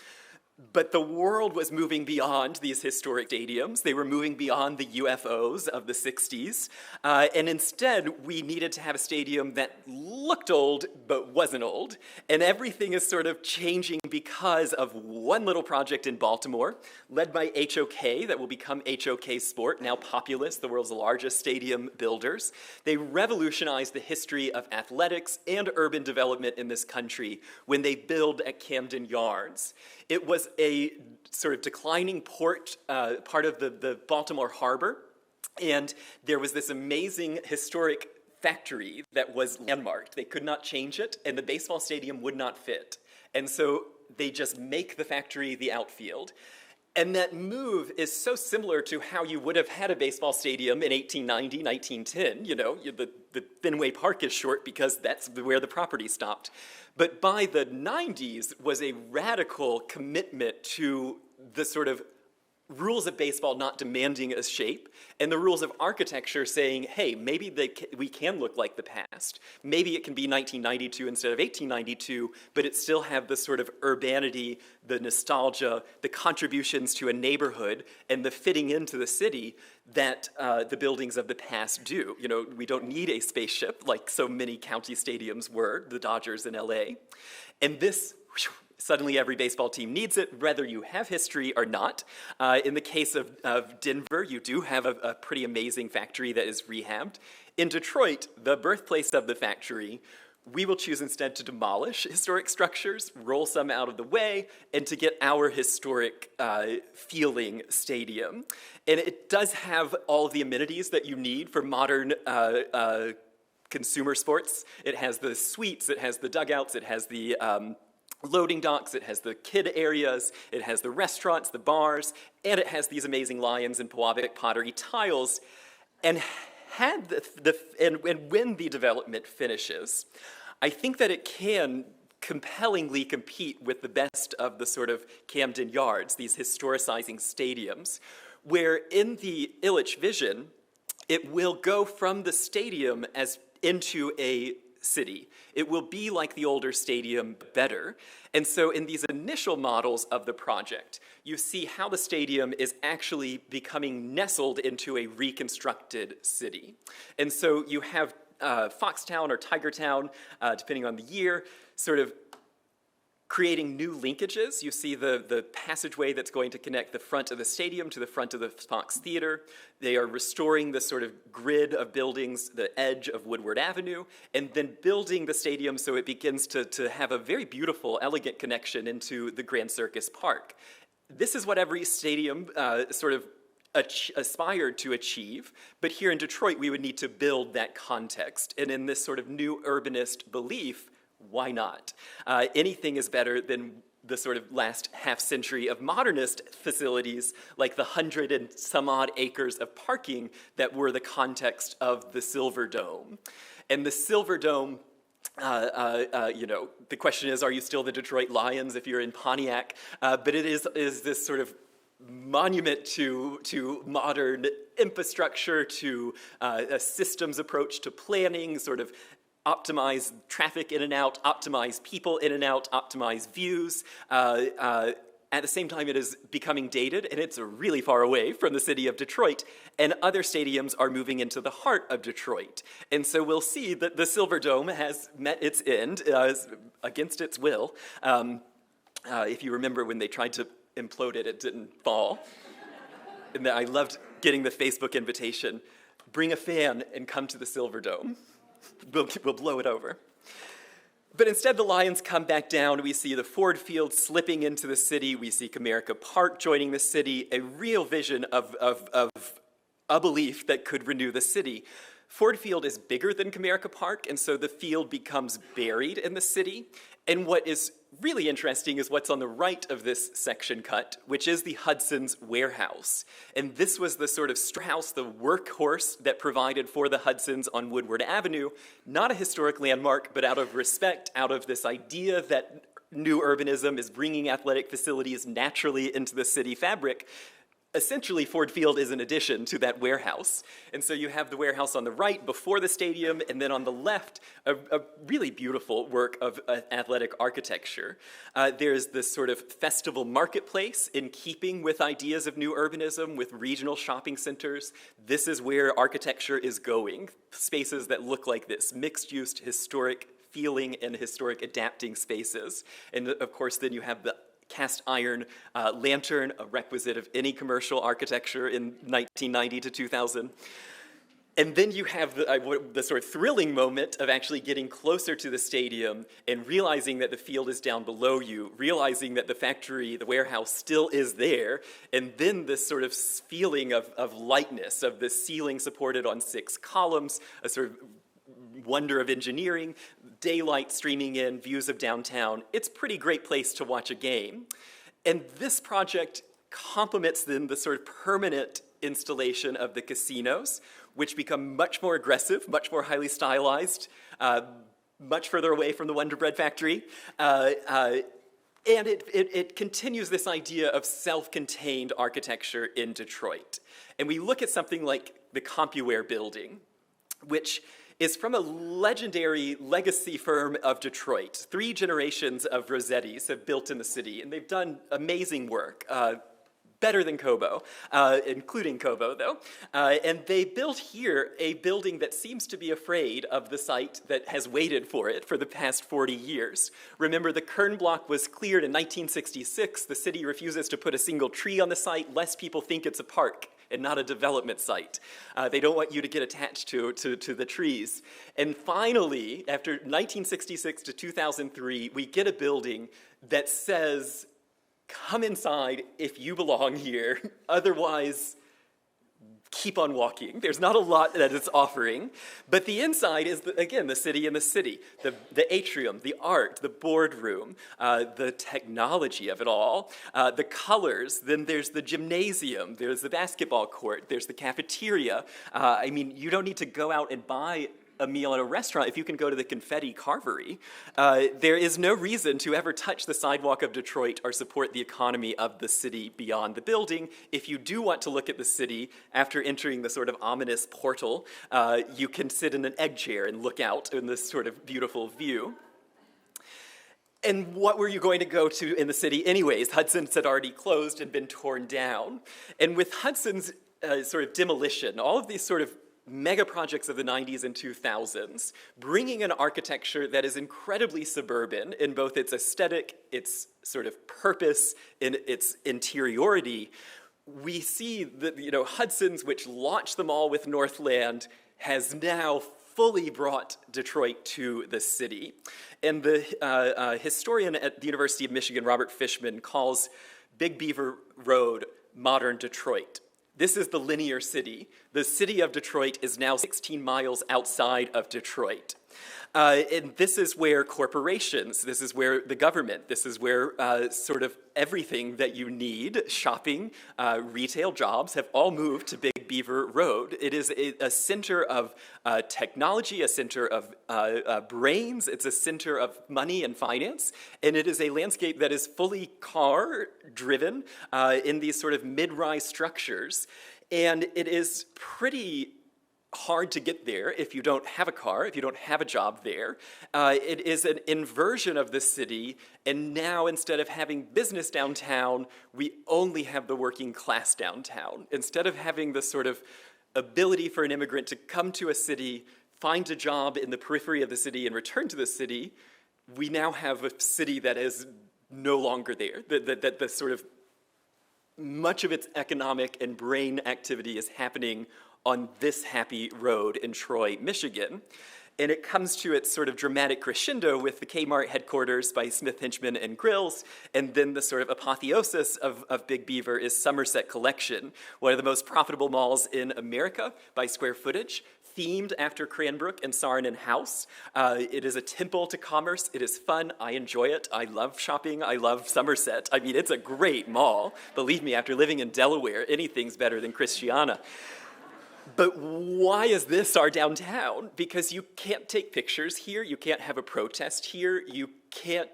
But the world was moving beyond these historic stadiums. They were moving beyond the UFOs of the 60s. And instead, we needed to have a stadium that looked old but wasn't old. And everything is sort of changing because of one little project in Baltimore, led by HOK, that will become HOK Sport, now Populous, the world's largest stadium builders. They revolutionized the history of athletics and urban development in this country when they built at Camden Yards. It was a sort of declining part of the Baltimore harbor, and there was this amazing historic factory that was landmarked. They could not change it, and the baseball stadium would not fit. And so they just make the factory the outfield. And that move is so similar to how you would have had a baseball stadium in 1890, 1910. You know, the Fenway Park is short because that's where the property stopped. But by the 90s was a radical commitment to the sort of rules of baseball not demanding a shape, and the rules of architecture saying, hey, maybe we can look like the past. Maybe it can be 1992 instead of 1892, but it still have the sort of urbanity, the nostalgia, the contributions to a neighborhood, and the fitting into the city that the buildings of the past do. You know, we don't need a spaceship like so many county stadiums were, the Dodgers in LA. And this, suddenly every baseball team needs it, whether you have history or not. In the case of Denver, you do have a pretty amazing factory that is rehabbed. In Detroit, the birthplace of the factory, we will choose instead to demolish historic structures, roll some out of the way, and to get our historic feeling stadium. And it does have all the amenities that you need for modern consumer sports. It has the suites, it has the dugouts, it has the loading docks, it has the kid areas, it has the restaurants, the bars, and it has these amazing lions and Pewabic pottery tiles. And when the development finishes, I think that it can compellingly compete with the best of the sort of Camden Yards, these historicizing stadiums, where in the Ilitch vision, it will go from the stadium as into a city. It will be like the older stadium, better. And so in these initial models of the project, you see how the stadium is actually becoming nestled into a reconstructed city. And so you have Foxtown or Tigertown, depending on the year, sort of creating new linkages. You see the passageway that's going to connect the front of the stadium to the front of the Fox Theater. They are restoring the sort of grid of buildings, the edge of Woodward Avenue, and then building the stadium so it begins to have a very beautiful, elegant connection into the Grand Circus Park. This is what every stadium sort of aspired to achieve, but here in Detroit, we would need to build that context. And in this sort of new urbanist belief, why not? Anything is better than the sort of last half century of modernist facilities like the 100 and some odd acres of parking that were the context of the Silver Dome. And the Silver Dome, you know, the question is, are you still the Detroit Lions if you're in Pontiac? But it is this sort of monument to modern infrastructure, to a systems approach to planning, sort of optimize traffic in and out, optimize people in and out, optimize views. At the same time, it is becoming dated, and it's really far away from the city of Detroit, and other stadiums are moving into the heart of Detroit. And so we'll see that the Silver Dome has met its end against its will. If you remember when they tried to implode it, it didn't fall. And I loved getting the Facebook invitation, bring a fan and come to the Silver Dome. We'll blow it over. But instead, the Lions come back down. We see the Ford Field slipping into the city. We see Comerica Park joining the city, a real vision of a belief that could renew the city. Ford Field is bigger than Comerica Park, and so the field becomes buried in the city. And what is really interesting is what's on the right of this section cut, which is the Hudson's warehouse. And this was the sort of storehouse, the workhorse that provided for the Hudsons on Woodward Avenue, not a historic landmark, but out of respect, out of this idea that new urbanism is bringing athletic facilities naturally into the city fabric. Essentially, Ford Field is an addition to that warehouse. And so you have the warehouse on the right before the stadium, and then on the left, a really beautiful work of athletic architecture. There's this sort of festival marketplace in keeping with ideas of new urbanism, with regional shopping centers. This is where architecture is going. Spaces that look like this, mixed-use, historic feeling and historic adapting spaces. And of course, then you have the cast iron lantern, a requisite of any commercial architecture in 1990 to 2000. And then you have the sort of thrilling moment of actually getting closer to the stadium and realizing that the field is down below you, realizing that the factory, the warehouse still is there, and then this sort of feeling of lightness, of the ceiling supported on 6 columns, a sort of wonder of engineering, daylight streaming in, views of downtown. It's a pretty great place to watch a game. And this project complements then the sort of permanent installation of the casinos, which become much more aggressive, much more highly stylized, much further away from the Wonder Bread factory. And it continues this idea of self-contained architecture in Detroit. And we look at something like the CompuWare building, which is from a legendary legacy firm of Detroit. 3 generations of Rossettis have built in the city, and they've done amazing work. Better than Kobo, including Kobo, though. And they built here a building that seems to be afraid of the site that has waited for it for the past 40 years. Remember, the Kern block was cleared in 1966. The city refuses to put a single tree on the site, lest people think it's a park and not a development site. They don't want you to get attached to the trees. And finally, after 1966 to 2003, we get a building that says, come inside if you belong here, otherwise keep on walking. There's not a lot that it's offering, but the inside is, again, the city in the city, the atrium, the art, the boardroom, the technology of it all, the colors, then there's the gymnasium, there's the basketball court, there's the cafeteria. I mean, you don't need to go out and buy a meal at a restaurant if you can go to the confetti carvery. There is no reason to ever touch the sidewalk of Detroit or support the economy of the city beyond the building. If you do want to look at the city after entering the sort of ominous portal, you can sit in an egg chair and look out in this sort of beautiful view. And what were you going to go to in the city anyways? Hudson's had already closed and been torn down. And with Hudson's sort of demolition, all of these sort of mega projects of the 90s and 2000s, bringing an architecture that is incredibly suburban in both its aesthetic, its sort of purpose, in its interiority. We see that, Hudson's, which launched them all with Northland, has now fully brought Detroit to the city. And the historian at the University of Michigan, Robert Fishman, calls Big Beaver Road modern Detroit. This is the linear city. The city of Detroit is now 16 miles outside of Detroit. And this is where corporations, this is where the government, this is where sort of everything that you need, shopping, retail, jobs, have all moved to Big Beaver Road. It is a center of technology, a center of brains, it's a center of money and finance, and it is a landscape that is fully car-driven in these sort of mid-rise structures. And it is pretty hard to get there if you don't have a car, if you don't have a job there. It is an inversion of the city, and now instead of having business downtown, we only have the working class downtown. Instead of having the sort of ability for an immigrant to come to a city, find a job in the periphery of the city, and return to the city, we now have a city that is no longer there, that the sort of much of its economic and brain activity is happening on this happy road in Troy, Michigan. And it comes to its sort of dramatic crescendo with the Kmart headquarters by Smith, Hinchman, and Grills, and then the sort of apotheosis of Big Beaver is Somerset Collection, one of the most profitable malls in America by square footage, themed after Cranbrook and Saarinen House. It is a temple to commerce. It is fun. I enjoy it. I love shopping. I love Somerset. I mean, it's a great mall. Believe me, after living in Delaware, anything's better than Christiana. But why is this our downtown? Because you can't take pictures here, you can't have a protest here, you can't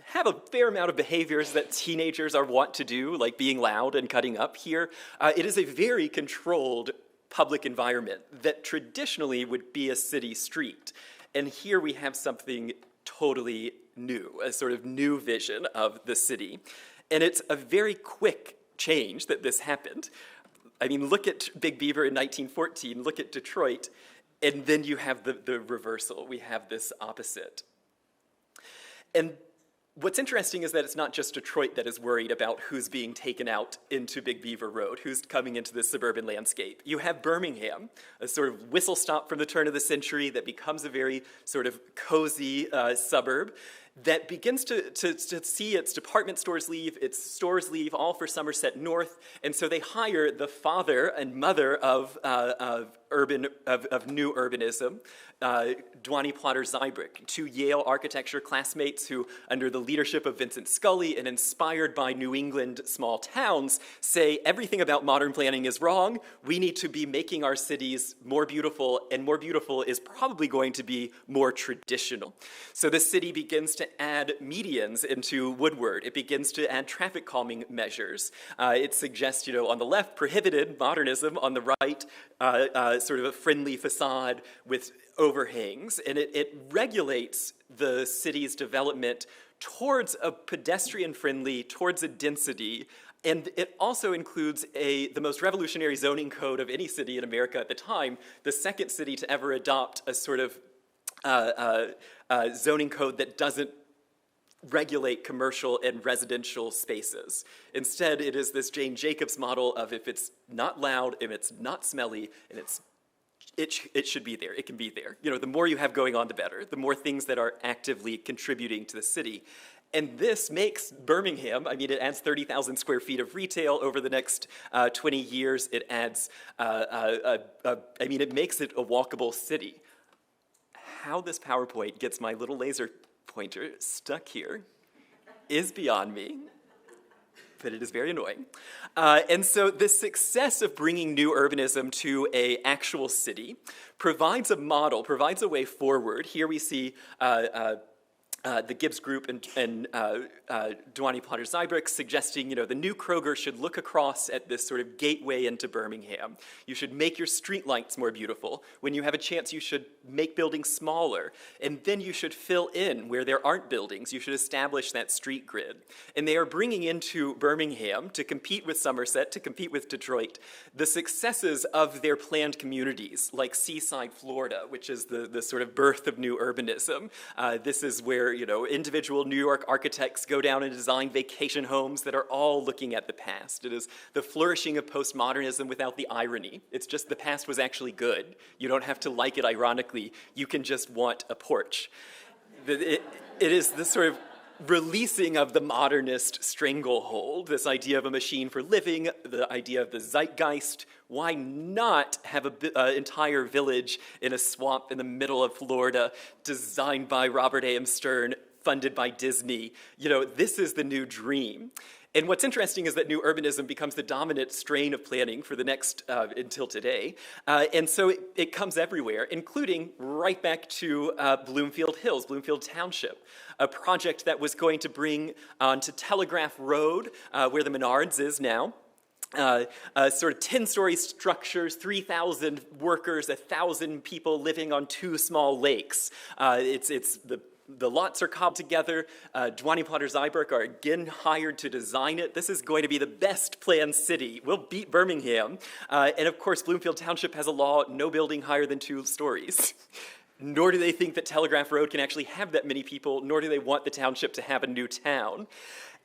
have a fair amount of behaviors that teenagers are wont to do, like being loud and cutting up here. It is a very controlled public environment that traditionally would be a city street. And here we have something totally new, a sort of new vision of the city. And it's a very quick change that this happened. I mean, look at Big Beaver in 1914, look at Detroit, and then you have the reversal. We have this opposite. And what's interesting is that it's not just Detroit that is worried about who's being taken out into Big Beaver Road, who's coming into this suburban landscape. You have Birmingham, a sort of whistle stop from the turn of the century that becomes a very sort of cozy suburb that begins to see its department stores leave, its stores leave, all for Somerset North. And so they hire the father and mother of new urbanism, Dwani Plotter-Zybrick, two Yale architecture classmates who, under the leadership of Vincent Scully and inspired by New England small towns, say everything about modern planning is wrong. We need to be making our cities more beautiful, and more beautiful is probably going to be more traditional. So the city begins to add medians into Woodward. It begins to add traffic calming measures. It suggests, on the left, prohibited modernism, on the right, sort of a friendly facade with overhangs, and it regulates the city's development towards a pedestrian-friendly, towards a density, and it also includes the most revolutionary zoning code of any city in America at the time, the second city to ever adopt a sort of zoning code that doesn't regulate commercial and residential spaces. Instead, it is this Jane Jacobs model of if it's not loud, if it's not smelly, and it should be there, it can be there. The more you have going on, the better. The more things that are actively contributing to the city. And this makes Birmingham, it adds 30,000 square feet of retail over the next 20 years. It adds, it makes it a walkable city. How this PowerPoint gets my little laser pointer stuck here is beyond me, but it is very annoying. And so the success of bringing new urbanism to an actual city provides a model, provides a way forward. Here we see the Gibbs Group and Dwani Plotter-Zybrick suggesting, the new Kroger should look across at this sort of gateway into Birmingham. You should make your streetlights more beautiful. When you have a chance, you should make buildings smaller. And then you should fill in where there aren't buildings. You should establish that street grid. And they are bringing into Birmingham to compete with Somerset, to compete with Detroit, the successes of their planned communities, like Seaside, Florida, which is the sort of birth of new urbanism. This is where individual New York architects go down and design vacation homes that are all looking at the past. It is the flourishing of postmodernism without the irony. It's just the past was actually good. You don't have to like it ironically. You can just want a porch. It is this sort of releasing of the modernist stranglehold, this idea of a machine for living, the idea of the zeitgeist. Why not have an entire village in a swamp in the middle of Florida, designed by Robert A.M. Stern, funded by Disney? This is the new dream. And what's interesting is that new urbanism becomes the dominant strain of planning for the next, until today. And so it comes everywhere, including right back to Bloomfield Hills, Bloomfield Township, a project that was going to bring onto Telegraph Road, where the Menards is now, sort of 10-story structures, 3,000 workers, 1,000 people living on two small lakes. The lots are cobbled together. Dwani Plotter-Zybrick are again hired to design it. This is going to be the best planned city. We'll beat Birmingham. And of course, Bloomfield Township has a law, no building higher than 2 stories. Nor do they think that Telegraph Road can actually have that many people, nor do they want the township to have a new town.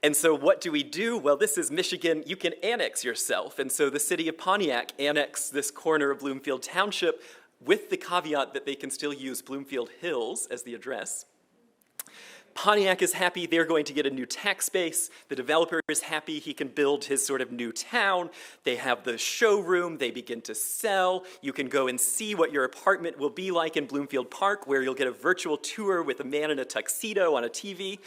And so what do we do? Well, this is Michigan. You can annex yourself. And so the city of Pontiac annexed this corner of Bloomfield Township with the caveat that they can still use Bloomfield Hills as the address. Pontiac is happy they're going to get a new tax base. The developer is happy he can build his sort of new town. They have the showroom. They begin to sell. You can go and see what your apartment will be like in Bloomfield Park, where you'll get a virtual tour with a man in a tuxedo on a TV.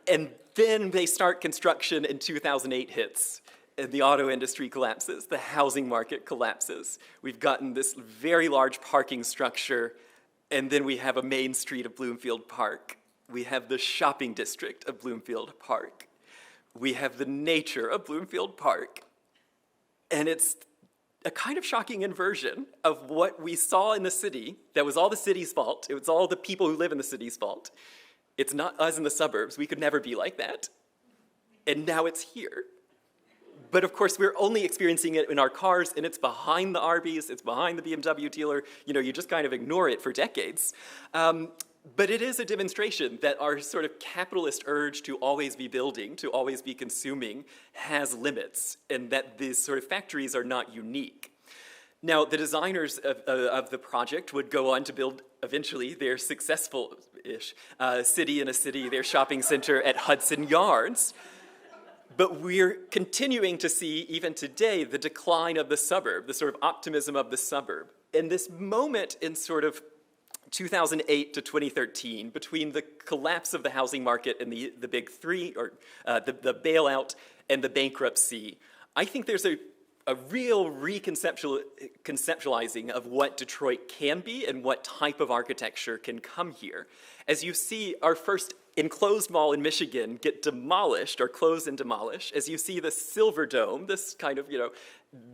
And then they start construction, and 2008 hits. And the auto industry collapses. The housing market collapses. We've gotten this very large parking structure. And then we have a main street of Bloomfield Park. We have the shopping district of Bloomfield Park. We have the nature of Bloomfield Park. And it's a kind of shocking inversion of what we saw in the city that was all the city's fault. It was all the people who live in the city's fault. It's not us in the suburbs. We could never be like that. And now it's here. But of course, we're only experiencing it in our cars, and it's behind the Arby's, it's behind the BMW dealer. You just kind of ignore it for decades. But it is a demonstration that our sort of capitalist urge to always be building, to always be consuming, has limits, and that these sort of factories are not unique. Now, the designers of the project would go on to build, eventually, their successful-ish city in a city, their shopping center at Hudson Yards. But we're continuing to see, even today, the decline of the suburb, the sort of optimism of the suburb. And this moment in sort of 2008 to 2013, between the collapse of the housing market and the big three, or the bailout and the bankruptcy, I think there's a real reconceptualizing of what Detroit can be and what type of architecture can come here. As you see our first enclosed mall in Michigan get demolished, or closed and demolished, as you see the Silver Dome, this kind of,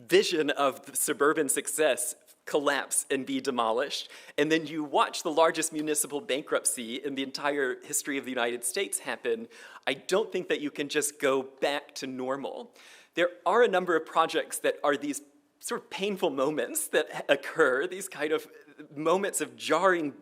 vision of suburban success collapse and be demolished, and then you watch the largest municipal bankruptcy in the entire history of the United States happen, I don't think that you can just go back to normal. There are a number of projects that are these sort of painful moments that occur, these kind of moments of jarring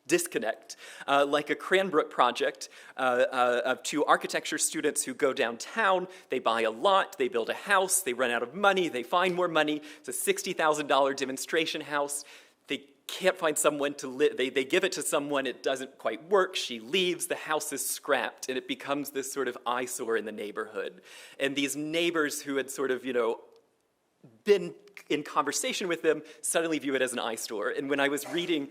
disconnect, like a Cranbrook project of two architecture students who go downtown, they buy a lot, they build a house, they run out of money, they find more money, it's a $60,000 demonstration house, they can't find someone to live, they give it to someone, it doesn't quite work, she leaves, the house is scrapped, and it becomes this sort of eyesore in the neighborhood. And these neighbors who had sort of, been in conversation with them suddenly view it as an eyesore. And when I was reading,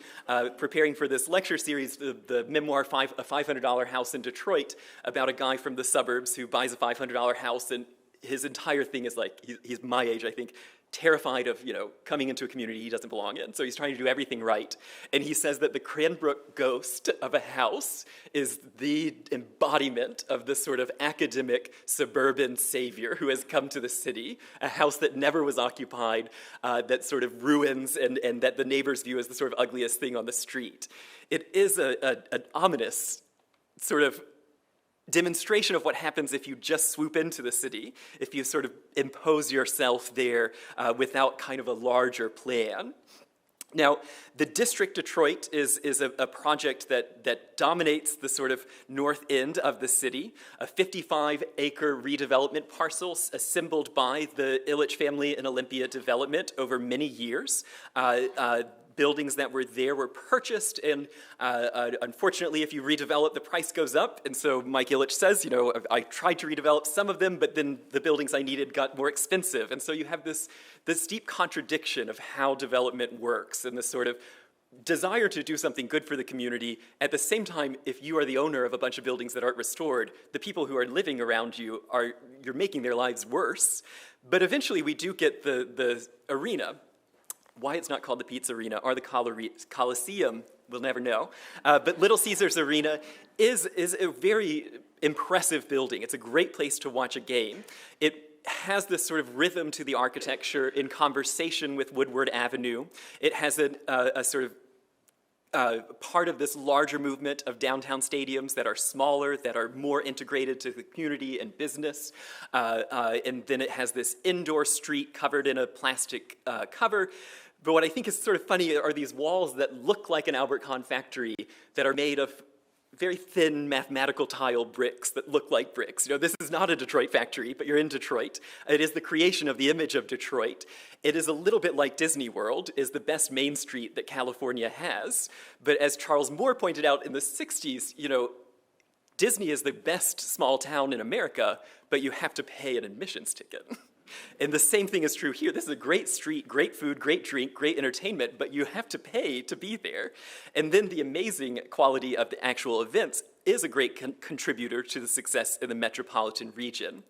preparing for this lecture series, the memoir, A $500 House in Detroit, about a guy from the suburbs who buys a $500 house, and his entire thing is like, he's my age, I think, terrified of, coming into a community he doesn't belong in. So he's trying to do everything right. And he says that the Cranbrook ghost of a house is the embodiment of this sort of academic suburban savior who has come to the city, a house that never was occupied, that sort of ruins and that the neighbors view as the sort of ugliest thing on the street. It is an ominous sort of demonstration of what happens if you just swoop into the city, if you sort of impose yourself there without kind of a larger plan. Now, the District Detroit is a project that dominates the sort of north end of the city, a 55-acre redevelopment parcel assembled by the Ilitch family and Olympia development over many years. Buildings that were there were purchased, and unfortunately, if you redevelop, the price goes up. And so Mike Ilitch says, I tried to redevelop some of them, but then the buildings I needed got more expensive. And so you have this deep contradiction of how development works and this sort of desire to do something good for the community. At the same time, if you are the owner of a bunch of buildings that aren't restored, the people who are living around you you're making their lives worse. But eventually, we do get the arena. Why it's not called the Pizza Arena or the Coliseum, we'll never know. But Little Caesars Arena is a very impressive building. It's a great place to watch a game. It has this sort of rhythm to the architecture in conversation with Woodward Avenue. It has a sort of part of this larger movement of downtown stadiums that are smaller, that are more integrated to the community and business. And then it has this indoor street covered in a plastic cover. But what I think is sort of funny are these walls that look like an Albert Kahn factory that are made of very thin mathematical tile bricks that look like bricks. This is not a Detroit factory, but you're in Detroit. It is the creation of the image of Detroit. It is a little bit like Disney World, is the best main street that California has. But as Charles Moore pointed out in the 60s, Disney is the best small town in America, but you have to pay an admissions ticket. And the same thing is true here. This is a great street, great food, great drink, great entertainment, but you have to pay to be there. And then the amazing quality of the actual events is a great contributor to the success in the metropolitan region.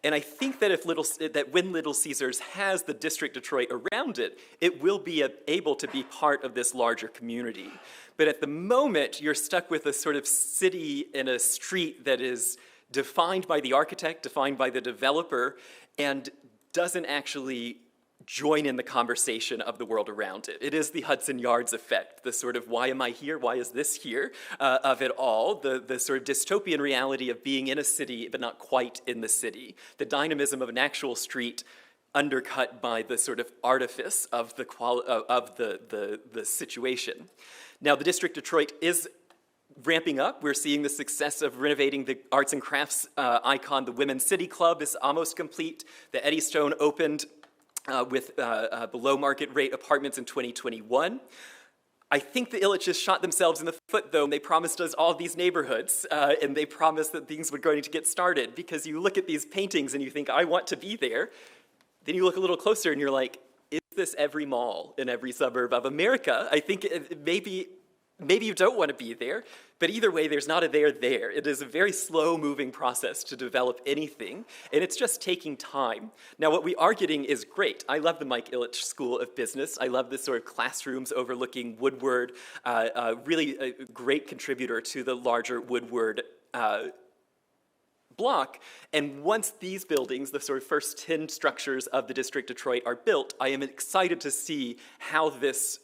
And I think that when Little Caesars has the District Detroit around it, it will be able to be part of this larger community. But at the moment, you're stuck with a sort of city and a street that is defined by the architect, defined by the developer, and doesn't actually join in the conversation of the world around it. It is the Hudson Yards effect, the sort of why am I here, why is this here of it all, the sort of dystopian reality of being in a city but not quite in the city, the dynamism of an actual street undercut by the sort of artifice of the situation. Now, the District Detroit is ramping up. We're seeing the success of renovating the arts and crafts icon. The Women's City Club is almost complete. The Eddystone opened with below market rate apartments in 2021. I think the Ilitches shot themselves in the foot, though, and they promised us all these neighborhoods, and they promised that things were going to get started, because you look at these paintings and you think, I want to be there. Then you look a little closer and you're like, is this every mall in every suburb of America? I think maybe you don't want to be there, but either way, there's not a there there. It is a very slow-moving process to develop anything, and it's just taking time. Now, what we are getting is great. I love the Mike Ilitch School of Business. I love this sort of classrooms overlooking Woodward, really a great contributor to the larger Woodward block. And once these buildings, the sort of first 10 structures of the District of Detroit, are built, I am excited to see how this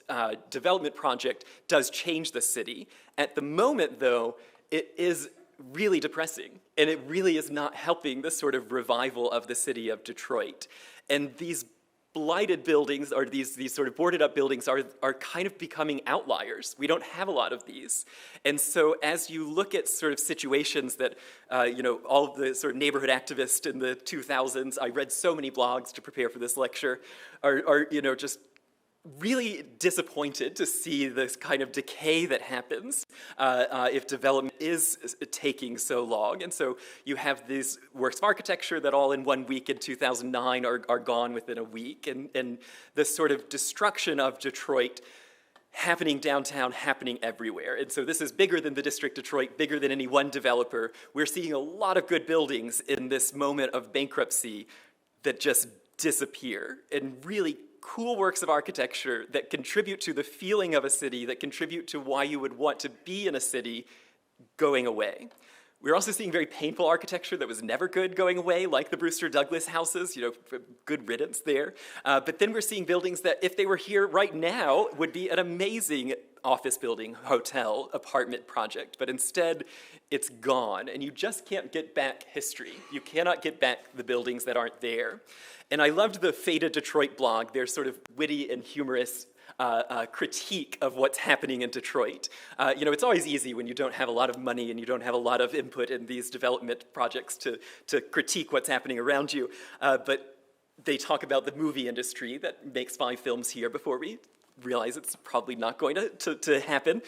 development project does change the city. At the moment, though, it is really depressing, and it really is not helping the sort of revival of the city of Detroit. And these blighted buildings, or these sort of boarded up buildings, are kind of becoming outliers. We don't have a lot of these. And so as you look at sort of situations that, all of the sort of neighborhood activists in the 2000s, I read so many blogs to prepare for this lecture, are just really disappointed to see this kind of decay that happens if development is taking so long. And so you have these works of architecture that all in 1 week in 2009 are gone within a week, and this sort of destruction of Detroit happening downtown, happening everywhere. And so this is bigger than the District of Detroit, bigger than any one developer. We're seeing a lot of good buildings in this moment of bankruptcy that just disappear, and really cool works of architecture that contribute to the feeling of a city, that contribute to why you would want to be in a city, going away. We're also seeing very painful architecture that was never good going away, like the Brewster Douglas houses, good riddance there. But then we're seeing buildings that, if they were here right now, would be an amazing office building, hotel, apartment project. But instead, it's gone, and you just can't get back history. You cannot get back the buildings that aren't there. And I loved the Faded Detroit blog, their sort of witty and humorous critique of what's happening in Detroit. It's always easy when you don't have a lot of money and you don't have a lot of input in these development projects to critique what's happening around you. But they talk about the movie industry that makes 5 films here before we realize it's probably not going to happen.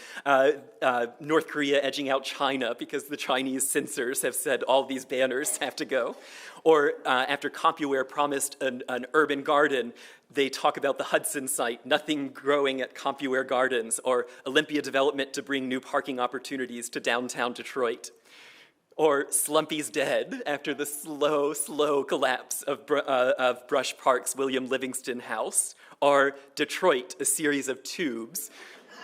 North Korea edging out China because the Chinese censors have said all these banners have to go. Or after CompuWare promised an urban garden, they talk about the Hudson site, nothing growing at CompuWare Gardens, or Olympia Development to bring new parking opportunities to downtown Detroit. Or Slumpy's Dead, after the slow collapse of Brush Park's William Livingston House. Or Detroit, a series of tubes,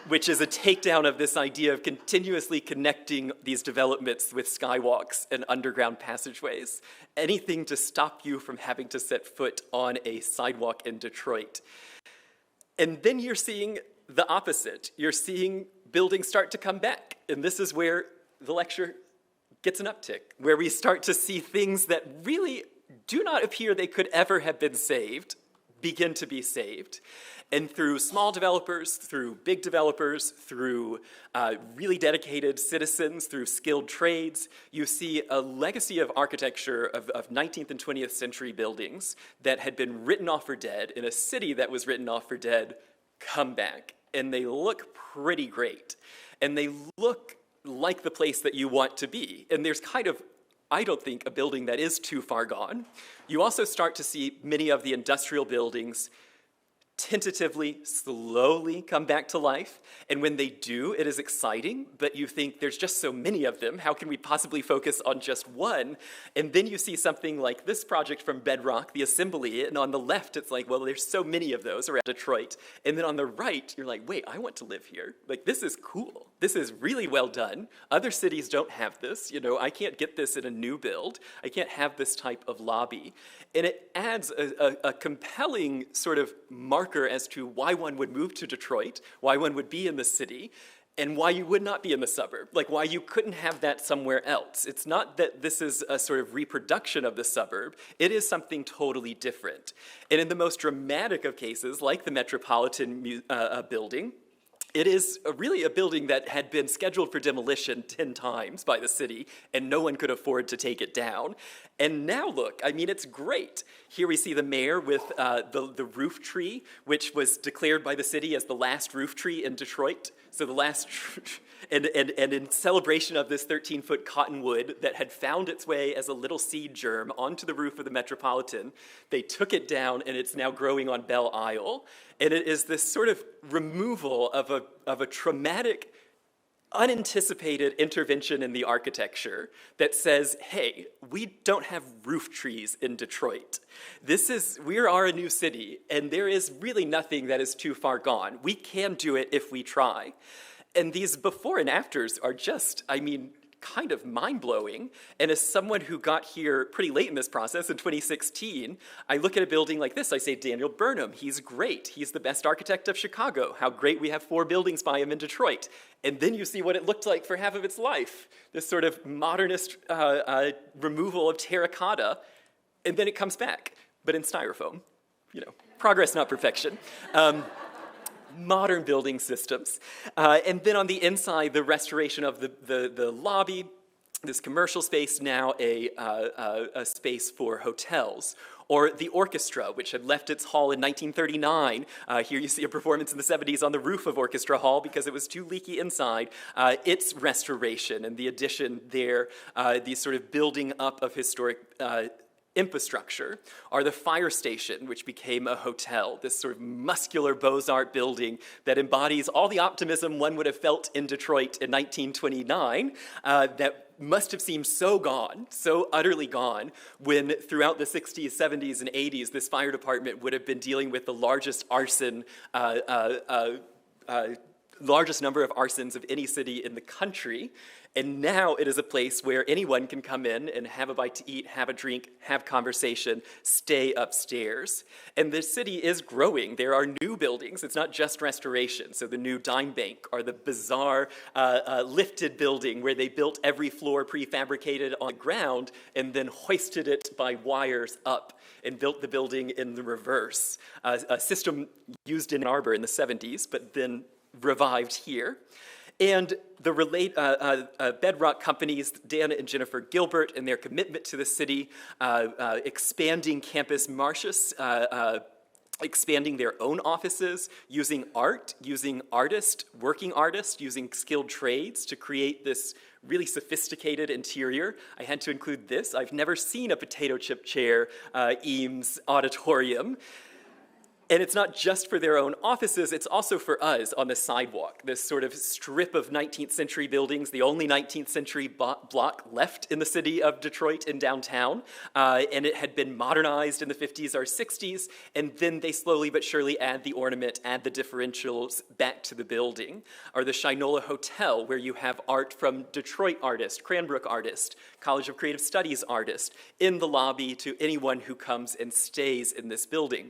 which is a takedown of this idea of continuously connecting these developments with skywalks and underground passageways. Anything to stop you from having to set foot on a sidewalk in Detroit. And then you're seeing the opposite. You're seeing buildings start to come back. And this is where the lecture gets an uptick, where we start to see things that really do not appear they could ever have been saved, begin to be saved. And through small developers, through big developers, through really dedicated citizens, through skilled trades, you see a legacy of architecture of 19th and 20th century buildings that had been written off for dead in a city that was written off for dead come back. And they look pretty great. And they look like the place that you want to be. And there's kind of, I don't think, a building that is too far gone. You also start to see many of the industrial buildings tentatively, slowly come back to life. And when they do, it is exciting, but you think there's just so many of them. How can we possibly focus on just one? And then you see something like this project from Bedrock, the Assembly, and on the left, it's like, well, there's so many of those around Detroit. And then on the right, you're like, wait, I want to live here. Like, this is cool. This is really well done. Other cities don't have this. I can't get this in a new build. I can't have this type of lobby. And it adds a compelling sort of marker as to why one would move to Detroit, why one would be in the city, and why you would not be in the suburb, like why you couldn't have that somewhere else. It's not that this is a sort of reproduction of the suburb. It is something totally different. And in the most dramatic of cases, like the Metropolitan Building, It is really a building that had been scheduled for demolition 10 times by the city, and no one could afford to take it down. And now look, I mean, it's great. Here we see the mayor with the roof tree, which was declared by the city as the last roof tree in Detroit. So the last, and in celebration of this 13-foot cottonwood that had found its way as a little seed germ onto the roof of the Metropolitan, they took it down, and it's now growing on Belle Isle. And it is this sort of removal of a traumatic, unanticipated intervention in the architecture that says, hey, we don't have roof trees in Detroit. We are a new city, and there is really nothing that is too far gone. We can do it if we try. And these before and afters are just, I mean, kind of mind-blowing. And as someone who got here pretty late in this process in 2016, I look at a building like this, I say, Daniel Burnham, he's great. He's the best architect of Chicago. How great we have 4 buildings by him in Detroit. And then you see what it looked like for half of its life, this sort of modernist removal of terracotta, and then it comes back, but in styrofoam. You know, progress, not perfection. Modern building systems. And then on the inside, the restoration of the lobby, this commercial space, now a space for hotels. Or the orchestra, which had left its hall in 1939. Here you see a performance in the 70s on the roof of Orchestra Hall because it was too leaky inside. Its restoration and the addition there, the sort of building up of historic infrastructure, are the fire station, which became a hotel, this sort of muscular Beaux-Arts building that embodies all the optimism one would have felt in Detroit in 1929 that must have seemed so gone, so utterly gone, when throughout the 60s, 70s, and 80s, this fire department would have been dealing with the largest arson largest number of arsons of any city in the country. And now it is a place where anyone can come in and have a bite to eat, have a drink, have conversation, stay upstairs. And the city is growing. There are new buildings. It's not just restoration. So the new Dime Bank, or the bizarre lifted building where they built every floor prefabricated on the ground and then hoisted it by wires up and built the building in the reverse. A system used in Ann Arbor in the 70s, but then revived here. And the bedrock companies, Dan and Jennifer Gilbert, and their commitment to the city, expanding Campus Martius, expanding their own offices, using art, using artists, working artists, using skilled trades to create this really sophisticated interior. I had to include this. I've never seen a potato chip chair Eames auditorium. And it's not just for their own offices, it's also for us on the sidewalk, this sort of strip of 19th century buildings, the only 19th century block left in the city of Detroit in downtown. And it had been modernized in the 50s or 60s, and then they slowly but surely add the ornament, add the differentials back to the building. Or the Shinola Hotel, where you have art from Detroit artist, Cranbrook artist, College of Creative Studies artist, in the lobby to anyone who comes and stays in this building.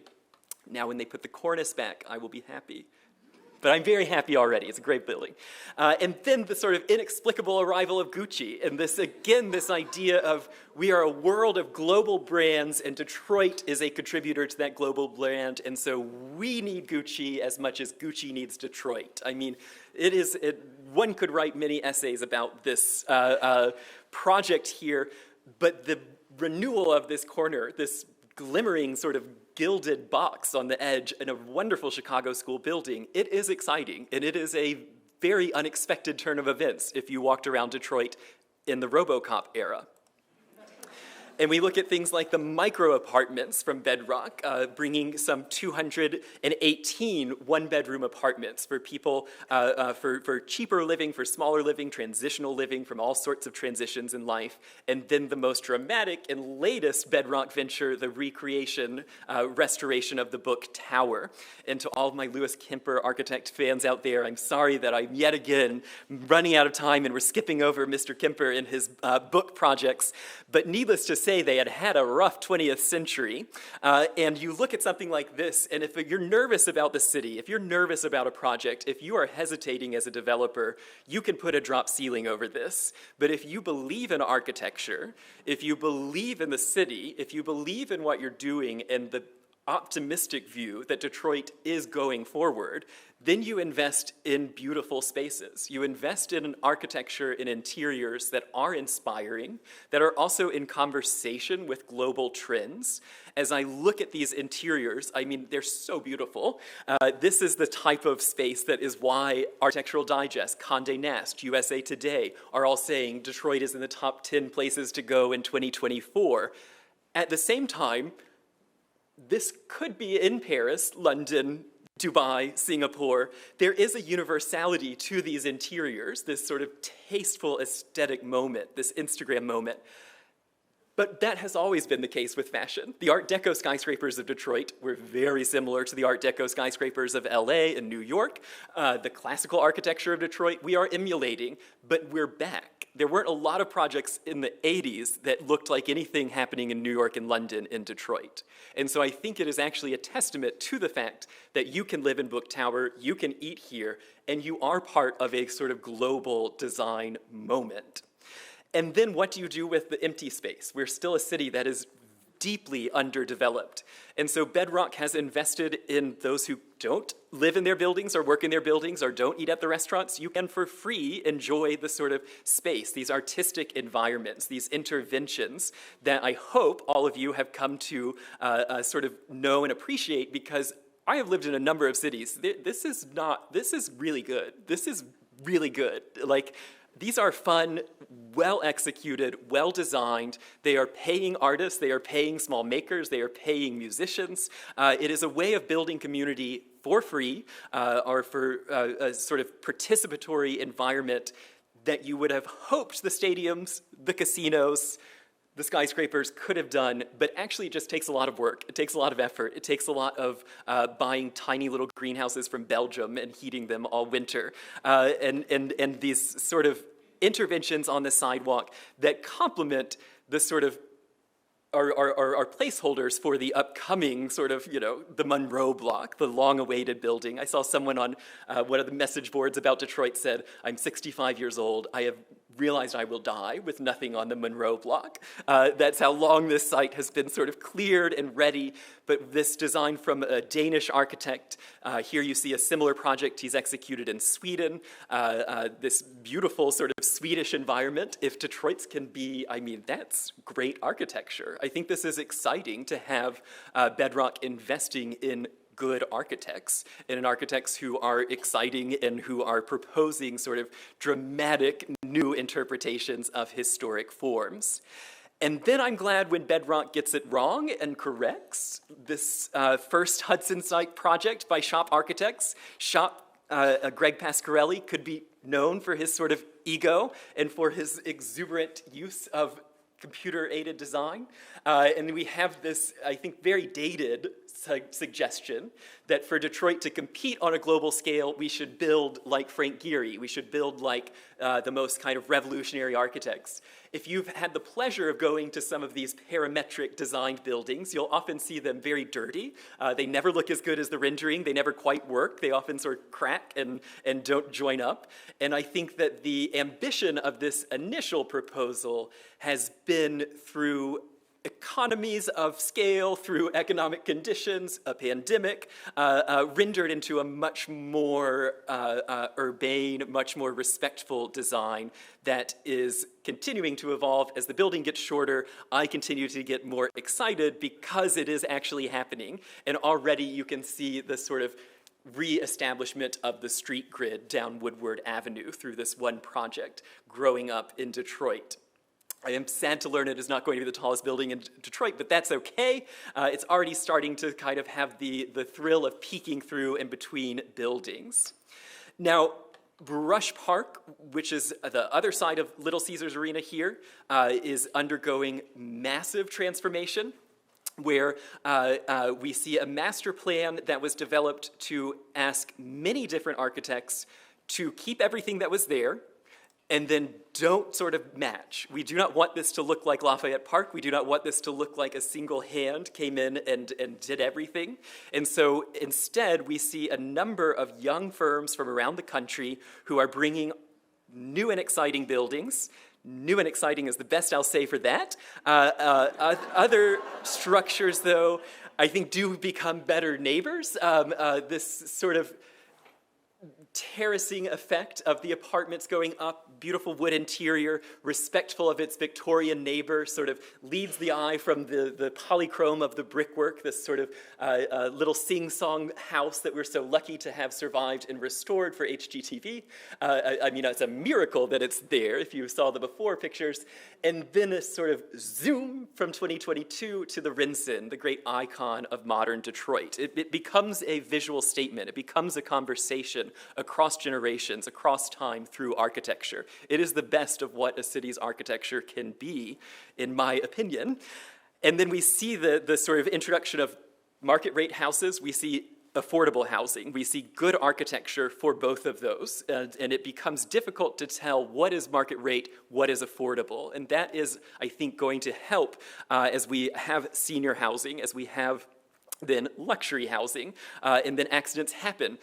Now, when they put the cornice back, I will be happy. But I'm very happy already. It's a great building. And then the sort of inexplicable arrival of Gucci. And this, again, this idea of we are a world of global brands, and Detroit is a contributor to that global brand. And so we need Gucci as much as Gucci needs Detroit. I mean, one could write many essays about this project here. But the renewal of this corner, this glimmering sort of gilded box on the edge in a wonderful Chicago school building, it is exciting, and it is a very unexpected turn of events if you walked around Detroit in the RoboCop era. And we look at things like the micro apartments from Bedrock, bringing some 218 one-bedroom apartments for people, for cheaper living, for smaller living, transitional living, from all sorts of transitions in life. And then the most dramatic and latest Bedrock venture, the recreation, restoration of the book Tower. And to all of my Lewis Kemper architect fans out there, I'm sorry that I'm yet again running out of time and we're skipping over Mr. Kemper and his book projects. But needless to say, they had a rough 20th century. And you look at something like this, and if you're nervous about the city, if you're nervous about a project, if you are hesitating as a developer, you can put a drop ceiling over this. But if you believe in architecture, if you believe in the city, if you believe in what you're doing and the optimistic view that Detroit is going forward, then you invest in beautiful spaces. You invest in an architecture and interiors that are inspiring, that are also in conversation with global trends. As I look at these interiors, I mean, they're so beautiful. This is the type of space that is why Architectural Digest, Condé Nast, USA Today are all saying Detroit is in the top 10 places to go in 2024. At the same time, this could be in Paris, London, Dubai, Singapore. There is a universality to these interiors, this sort of tasteful aesthetic moment, this Instagram moment. But that has always been the case with fashion. The Art Deco skyscrapers of Detroit were very similar to the Art Deco skyscrapers of LA and New York. The classical architecture of Detroit, we are emulating, but we're back. There weren't a lot of projects in the 80s that looked like anything happening in New York and London in Detroit. And so I think it is actually a testament to the fact that you can live in Book Tower, you can eat here, and you are part of a sort of global design moment. And then what do you do with the empty space? We're still a city that is deeply underdeveloped. And so Bedrock has invested in those who don't live in their buildings or work in their buildings or don't eat at the restaurants. You can, for free, enjoy the sort of space, these artistic environments, these interventions that I hope all of you have come to sort of know and appreciate, because I have lived in a number of cities. This is really good. This is really good. Like, these are fun, well-executed, well-designed. They are paying artists, they are paying small makers, they are paying musicians. It is a way of building community for free, or for a sort of participatory environment that you would have hoped the stadiums, the casinos, the skyscrapers could have done, but actually it just takes a lot of work. It takes a lot of effort. It takes a lot of buying tiny little greenhouses from Belgium and heating them all winter. And these sort of interventions on the sidewalk that complement the sort of are placeholders for the upcoming sort of, the Monroe block, the long-awaited building. I saw someone on one of the message boards about Detroit said, "I'm 65 years old. I have realized I will die with nothing on the Monroe block." That's how long this site has been sort of cleared and ready. But this design from a Danish architect, here you see a similar project he's executed in Sweden, this beautiful sort of Swedish environment. If Detroit's can be, I mean, that's great architecture. I think this is exciting to have Bedrock investing in good architects, and in architects who are exciting and who are proposing sort of dramatic new interpretations of historic forms. And then I'm glad when Bedrock gets it wrong and corrects this first Hudson site project by Shop Architects. Greg Pasquarelli could be known for his sort of ego and for his exuberant use of computer-aided design. And we have this, I think, very dated suggestion that for Detroit to compete on a global scale, we should build like Frank Gehry. We should build like the most kind of revolutionary architects. If you've had the pleasure of going to some of these parametric designed buildings, you'll often see them very dirty. They never look as good as the rendering. They never quite work. They often sort of crack and don't join up. And I think that the ambition of this initial proposal has been, through economies of scale, through economic conditions, a pandemic, rendered into a much more urbane, much more respectful design that is continuing to evolve. As the building gets shorter, I continue to get more excited because it is actually happening. And already you can see the sort of re-establishment of the street grid down Woodward Avenue through this one project growing up in Detroit. I am sad to learn it is not going to be the tallest building in Detroit, but that's okay. It's already starting to kind of have the thrill of peeking through and between buildings. Now, Brush Park, which is the other side of Little Caesars Arena here, is undergoing massive transformation, where we see a master plan that was developed to ask many different architects to keep everything that was there, and then don't sort of match. We do not want this to look like Lafayette Park. We do not want this to look like a single hand came in and did everything. And so instead, we see a number of young firms from around the country who are bringing new and exciting buildings. New and exciting is the best I'll say for that. Other structures, though, I think, do become better neighbors. This sort of terracing effect of the apartments going up, beautiful wood interior, respectful of its Victorian neighbor, sort of leads the eye from the polychrome of the brickwork, this sort of little sing-song house that we're so lucky to have survived and restored for HGTV. I mean, it's a miracle that it's there if you saw the before pictures. And then a sort of zoom from 2022 to the Reinvention, the great icon of modern Detroit. It becomes a visual statement. It becomes a conversation across generations, across time, through architecture. It is the best of what a city's architecture can be, in my opinion. And then we see the sort of introduction of market rate houses. We see affordable housing. We see good architecture for both of those. And it becomes difficult to tell what is market rate, what is affordable. And that is, I think, going to help as we have senior housing, as we have then luxury housing, and then accidents happen.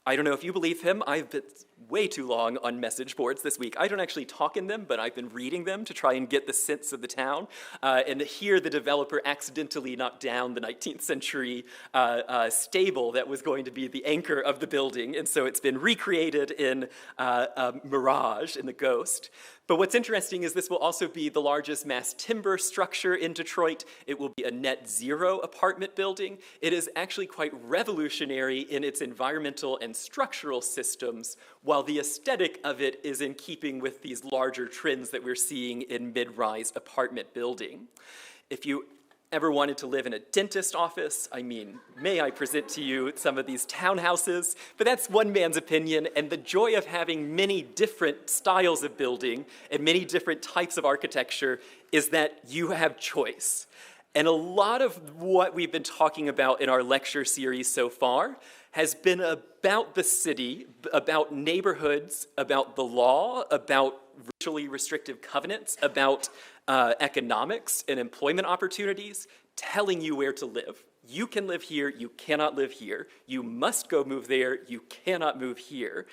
I don't know if you believe him. I've been way too long on message boards this week. I don't actually talk in them, but I've been reading them to try and get the sense of the town. And here the developer accidentally knocked down the 19th century stable that was going to be the anchor of the building. And so it's been recreated in Mirage, in the Ghost. But what's interesting is this will also be the largest mass timber structure in Detroit. It will be a net zero apartment building. It is actually quite revolutionary in its environmental and structural systems, while the aesthetic of it is in keeping with these larger trends that we're seeing in mid-rise apartment building. If you ever wanted to live in a dentist office, I mean, may I present to you some of these townhouses? But that's one man's opinion, and the joy of having many different styles of building and many different types of architecture is that you have choice. And a lot of what we've been talking about in our lecture series so far has been about the city, about neighborhoods, about the law, about racially restrictive covenants, about economics and employment opportunities, telling you where to live. You can live here, you cannot live here. You must go move there, you cannot move here.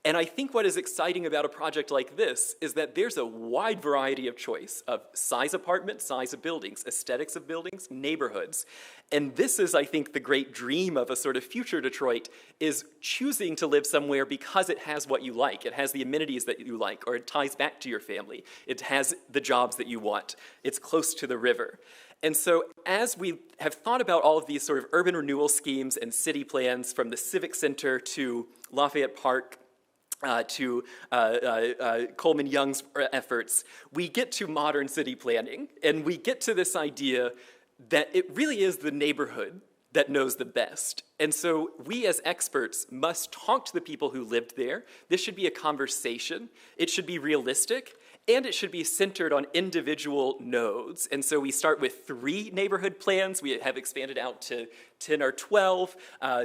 And I think what is exciting about a project like this is that there's a wide variety of choice of size apartments, size of buildings, aesthetics of buildings, neighborhoods. And this is, I think, the great dream of a sort of future Detroit, is choosing to live somewhere because it has what you like. It has the amenities that you like, or it ties back to your family. It has the jobs that you want. It's close to the river. And so as we have thought about all of these sort of urban renewal schemes and city plans, from the Civic Center to Lafayette Park, to Coleman Young's efforts, we get to modern city planning, and we get to this idea that it really is the neighborhood that knows the best. And so we as experts must talk to the people who lived there. This should be a conversation. It should be realistic. And it should be centered on individual nodes. And so we start with 3 neighborhood plans. We have expanded out to 10 or 12.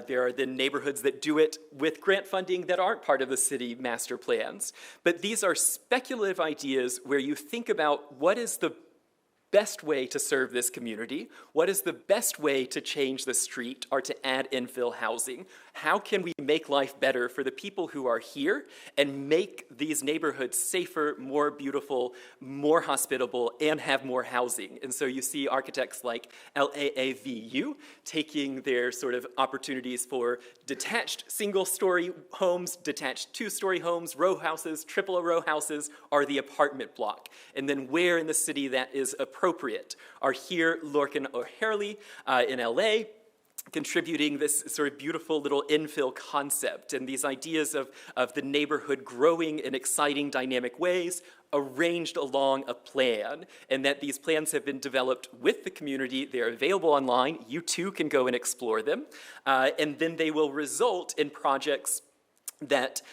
There are then neighborhoods that do it with grant funding that aren't part of the city master plans. But these are speculative ideas where you think about what is the best way to serve this community? What is the best way to change the street or to add infill housing? How can we make life better for the people who are here and make these neighborhoods safer, more beautiful, more hospitable, and have more housing? And so you see architects like LAAVU taking their sort of opportunities for detached single-story homes, detached two-story homes, row houses, triple row houses, or the apartment block. And then where in the city that is appropriate are here Lorcan O'Harley in LA, contributing this sort of beautiful little infill concept and these ideas of the neighborhood growing in exciting, dynamic ways, arranged along a plan, and that these plans have been developed with the community. They're available online. You too can go and explore them. And then they will result in projects that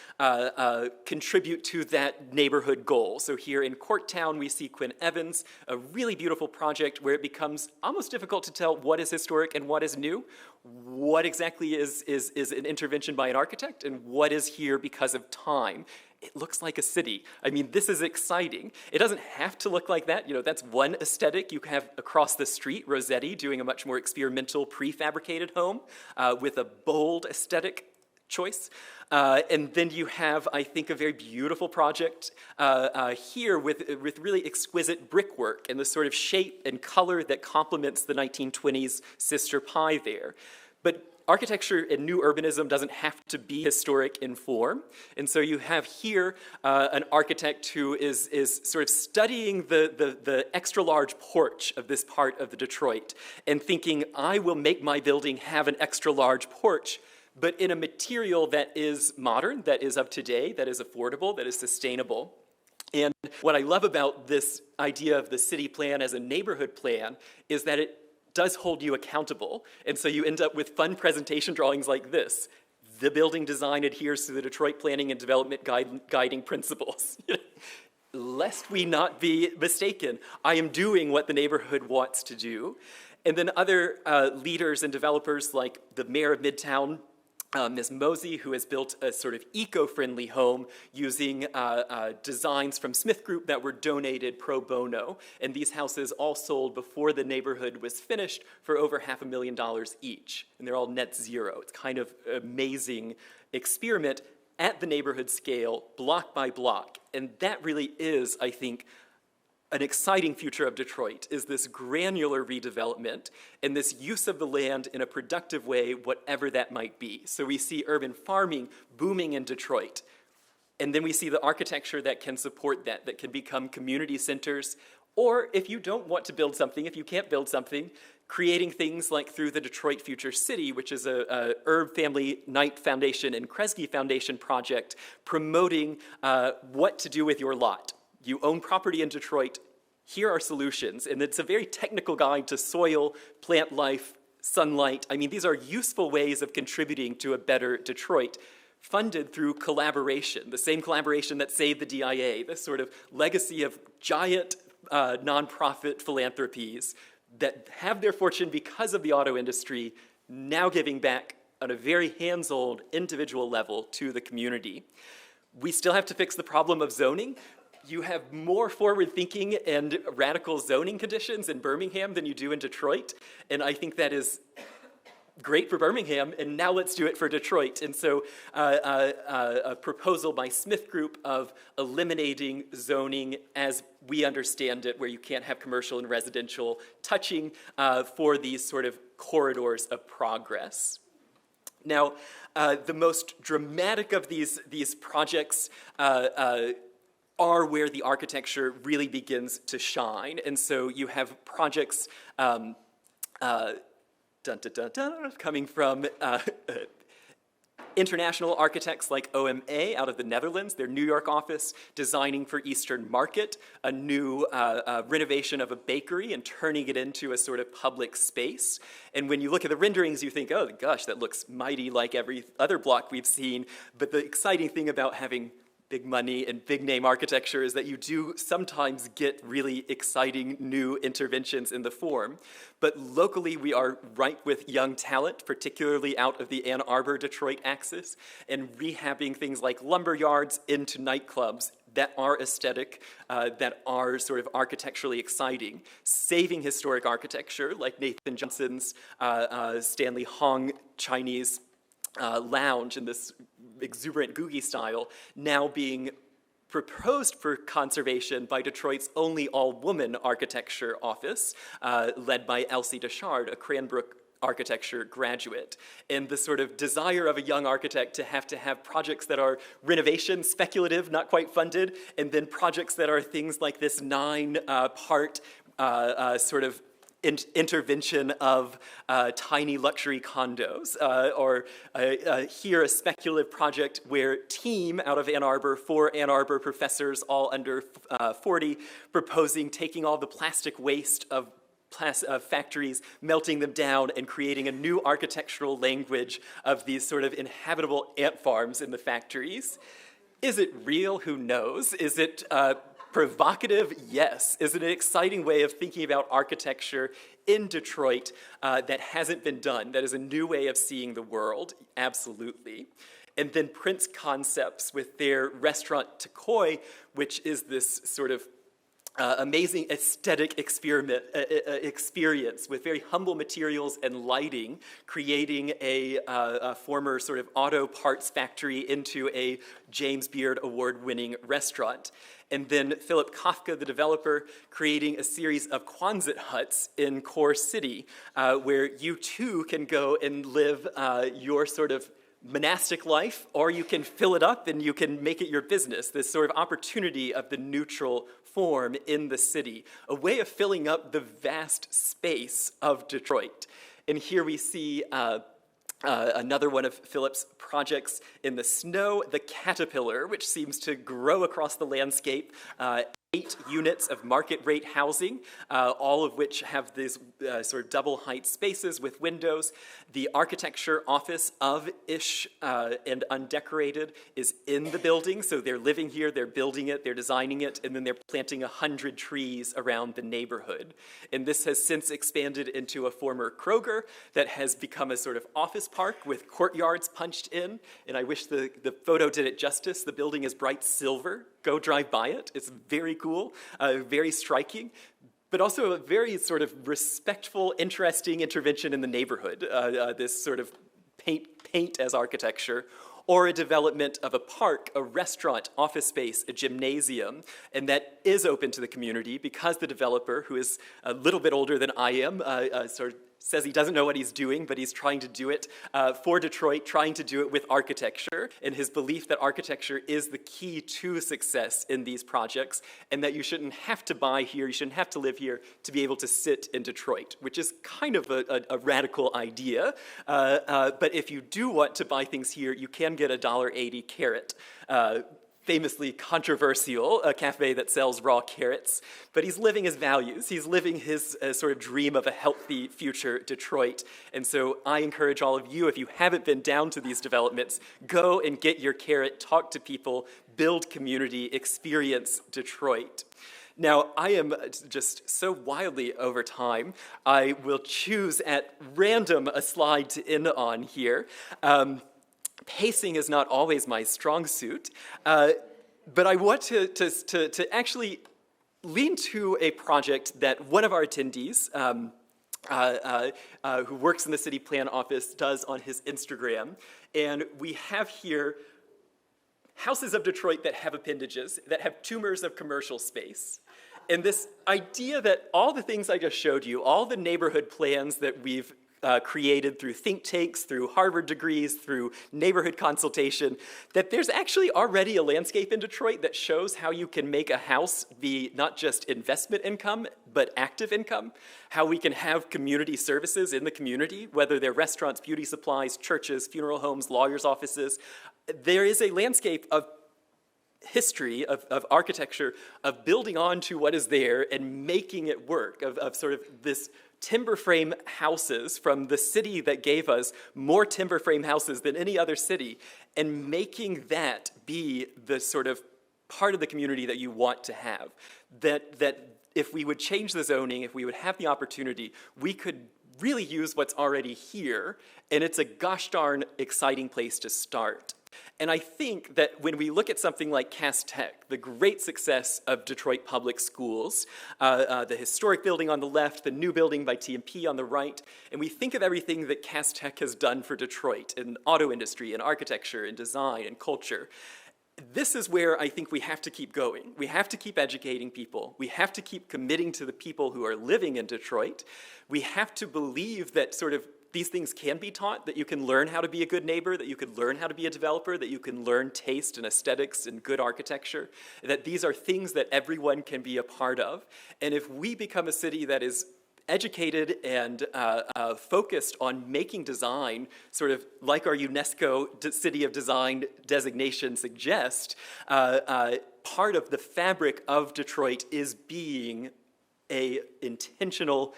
contribute to that neighborhood goal. So here in Corktown, we see Quinn Evans, a really beautiful project where it becomes almost difficult to tell what is historic and what is new, what exactly is an intervention by an architect, and what is here because of time. It looks like a city. I mean, this is exciting. It doesn't have to look like that. You know, that's one aesthetic. You have across the street, Rossetti doing a much more experimental prefabricated home with a bold aesthetic choice. And then you have, I think, a very beautiful project here with really exquisite brickwork and the sort of shape and color that complements the 1920s sister pie there. But architecture and new urbanism doesn't have to be historic in form. And so you have here an architect who is sort of studying the extra large porch of this part of the Detroit and thinking, I will make my building have an extra large porch, but in a material that is modern, that is of today, that is affordable, that is sustainable. And what I love about this idea of the city plan as a neighborhood plan is that it does hold you accountable. And so you end up with fun presentation drawings like this. The building design adheres to the Detroit Planning and Development Guiding Principles. Lest we not be mistaken, I am doing what the neighborhood wants to do. And then other leaders and developers like the mayor of Midtown, Ms. Mosey, who has built a sort of eco-friendly home using designs from SmithGroup that were donated pro bono. And these houses all sold before the neighborhood was finished for over $500,000 each. And they're all net zero. It's kind of an amazing experiment at the neighborhood scale, block by block. And that really is, I think, an exciting future of Detroit, is this granular redevelopment and this use of the land in a productive way, whatever that might be. So we see urban farming booming in Detroit. And then we see the architecture that can support that, that can become community centers. Or if you don't want to build something, if you can't build something, creating things like through the Detroit Future City, which is a Herb Family Knight Foundation and Kresge Foundation project promoting what to do with your lot. You own property in Detroit, here are solutions. And it's a very technical guide to soil, plant life, sunlight. I mean, these are useful ways of contributing to a better Detroit, funded through collaboration, the same collaboration that saved the DIA, this sort of legacy of giant nonprofit philanthropies that have their fortune because of the auto industry, now giving back on a very hands-on, individual level to the community. We still have to fix the problem of zoning. You have more forward-thinking and radical zoning conditions in Birmingham than you do in Detroit, and I think that is great for Birmingham, and now let's do it for Detroit. And so a proposal by SmithGroup of eliminating zoning as we understand it, where you can't have commercial and residential touching for these sort of corridors of progress. Now, the most dramatic of these projects are where the architecture really begins to shine. And so you have projects coming from international architects like OMA out of the Netherlands, their New York office, designing for Eastern Market, a new renovation of a bakery and turning it into a sort of public space. And when you look at the renderings, you think, oh gosh, that looks mighty like every other block we've seen. But the exciting thing about having big money and big name architecture is that you do sometimes get really exciting new interventions in the form. But locally, we are ripe with young talent, particularly out of the Ann Arbor, Detroit axis, and rehabbing things like lumber yards into nightclubs that are aesthetic, that are sort of architecturally exciting, saving historic architecture like Nathan Johnson's Stanley Hong Chinese lounge in this exuberant Googie style, now being proposed for conservation by Detroit's only all-woman architecture office, led by Elsie Deschard, a Cranbrook architecture graduate. And the sort of desire of a young architect to have projects that are renovation, speculative, not quite funded, and then projects that are things like this 9-part sort of intervention of tiny luxury condos, or here a speculative project where Team out of Ann Arbor, 4 Ann Arbor professors, all under 40, proposing taking all the plastic waste of factories, melting them down, and creating a new architectural language of these sort of inhabitable ant farms in the factories. Is it real? Who knows? Is it provocative? Yes. Is it an exciting way of thinking about architecture in Detroit that hasn't been done, that is a new way of seeing the world? Absolutely. And then Prince Concepts with their restaurant Takoi, which is this sort of amazing aesthetic experience with very humble materials and lighting, creating a former sort of auto parts factory into a James Beard Award-winning restaurant. And then Philip Kafka, the developer, creating a series of Quonset huts in Core City, where you too can go and live your sort of monastic life, or you can fill it up and you can make it your business, this sort of opportunity of the neutral form in the city, a way of filling up the vast space of Detroit. And here we see another one of Philip's projects in the snow, the Caterpillar, which seems to grow across the landscape. 8 units of market rate housing, all of which have these sort of double height spaces with windows. The architecture office of and Undecorated is in the building, so they're living here, they're building it, they're designing it, and then they're planting 100 trees around the neighborhood. And this has since expanded into a former Kroger that has become a sort of office park with courtyards punched in, and I wish the photo did it justice. The building is bright silver. Go drive by it. It's very cool, very striking, but also a very sort of respectful, interesting intervention in the neighborhood, this sort of paint as architecture, or a development of a park, a restaurant, office space, a gymnasium, and that is open to the community because the developer, who is a little bit older than I am, sort of says he doesn't know what he's doing, but he's trying to do it for Detroit, trying to do it with architecture, and his belief that architecture is the key to success in these projects, and that you shouldn't have to buy here, you shouldn't have to live here to be able to sit in Detroit, which is kind of a radical idea. But if you do want to buy things here, you can get a $1.80 carrot. Famously controversial, a cafe that sells raw carrots, but he's living his values. He's living his sort of dream of a healthy future Detroit. And so I encourage all of you, if you haven't been down to these developments, go and get your carrot, talk to people, build community, experience Detroit. Now, I am just so wildly over time, I will choose at random a slide to end on here. Pacing is not always my strong suit, but I want to actually lean to a project that one of our attendees, who works in the city plan office, does on his Instagram. And we have here houses of Detroit that have appendages, that have tumors of commercial space. And this idea that all the things I just showed you, all the neighborhood plans that we've created through think tanks, through Harvard degrees, through neighborhood consultation, that there's actually already a landscape in Detroit that shows how you can make a house be not just investment income, but active income, how we can have community services in the community, whether they're restaurants, beauty supplies, churches, funeral homes, lawyers' offices. There is a landscape of history, of architecture, of building on to what is there and making it work, of sort of this timber frame houses from the city that gave us more timber frame houses than any other city, and making that be the sort of part of the community that you want to have. That if we would change the zoning, if we would have the opportunity, we could really use what's already here, and it's a gosh darn exciting place to start. And I think that when we look at something like Cass Tech, the great success of Detroit Public Schools, the historic building on the left, the new building by T+E+A+M on the right, and we think of everything that Cass Tech has done for Detroit in auto industry, in architecture, in design, and culture, this is where I think we have to keep going. We have to keep educating people. We have to keep committing to the people who are living in Detroit. We have to believe that sort of these things can be taught, that you can learn how to be a good neighbor, that you can learn how to be a developer, that you can learn taste and aesthetics and good architecture, that these are things that everyone can be a part of. And if we become a city that is educated and focused on making design, sort of like our UNESCO City of Design designation suggests, part of the fabric of Detroit is being an intentional,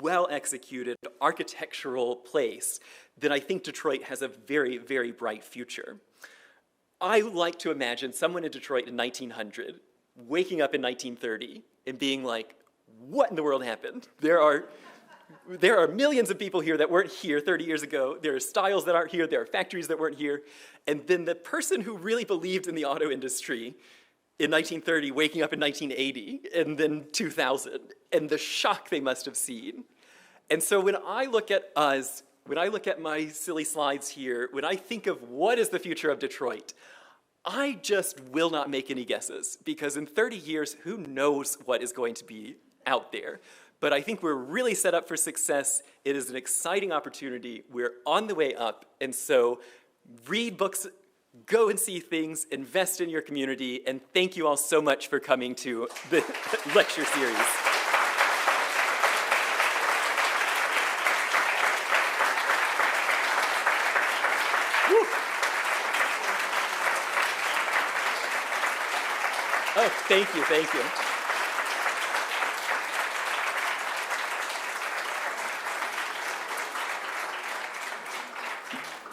well-executed architectural place, then I think Detroit has a very, very bright future. I like to imagine someone in Detroit in 1900 waking up in 1930 and being like, what in the world happened? There are millions of people here that weren't here 30 years ago. There are styles that aren't here. There are factories that weren't here. And then the person who really believed in the auto industry in 1930, waking up in 1980, and then 2000, and the shock they must have seen. And so when I look at us, when I look at my silly slides here, when I think of what is the future of Detroit, I just will not make any guesses, because in 30 years, who knows what is going to be out there. But I think we're really set up for success. It is an exciting opportunity. We're on the way up, and so read books, go and see things, invest in your community, and thank you all so much for coming to the lecture series. Woo. Oh, thank you, thank you.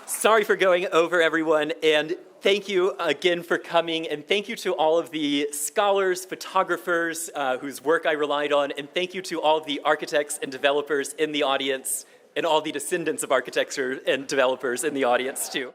Sorry for going over, everyone, and thank you again for coming, and thank you to all of the scholars, photographers whose work I relied on, and thank you to all of the architects and developers in the audience, and all the descendants of architecture and developers in the audience, too.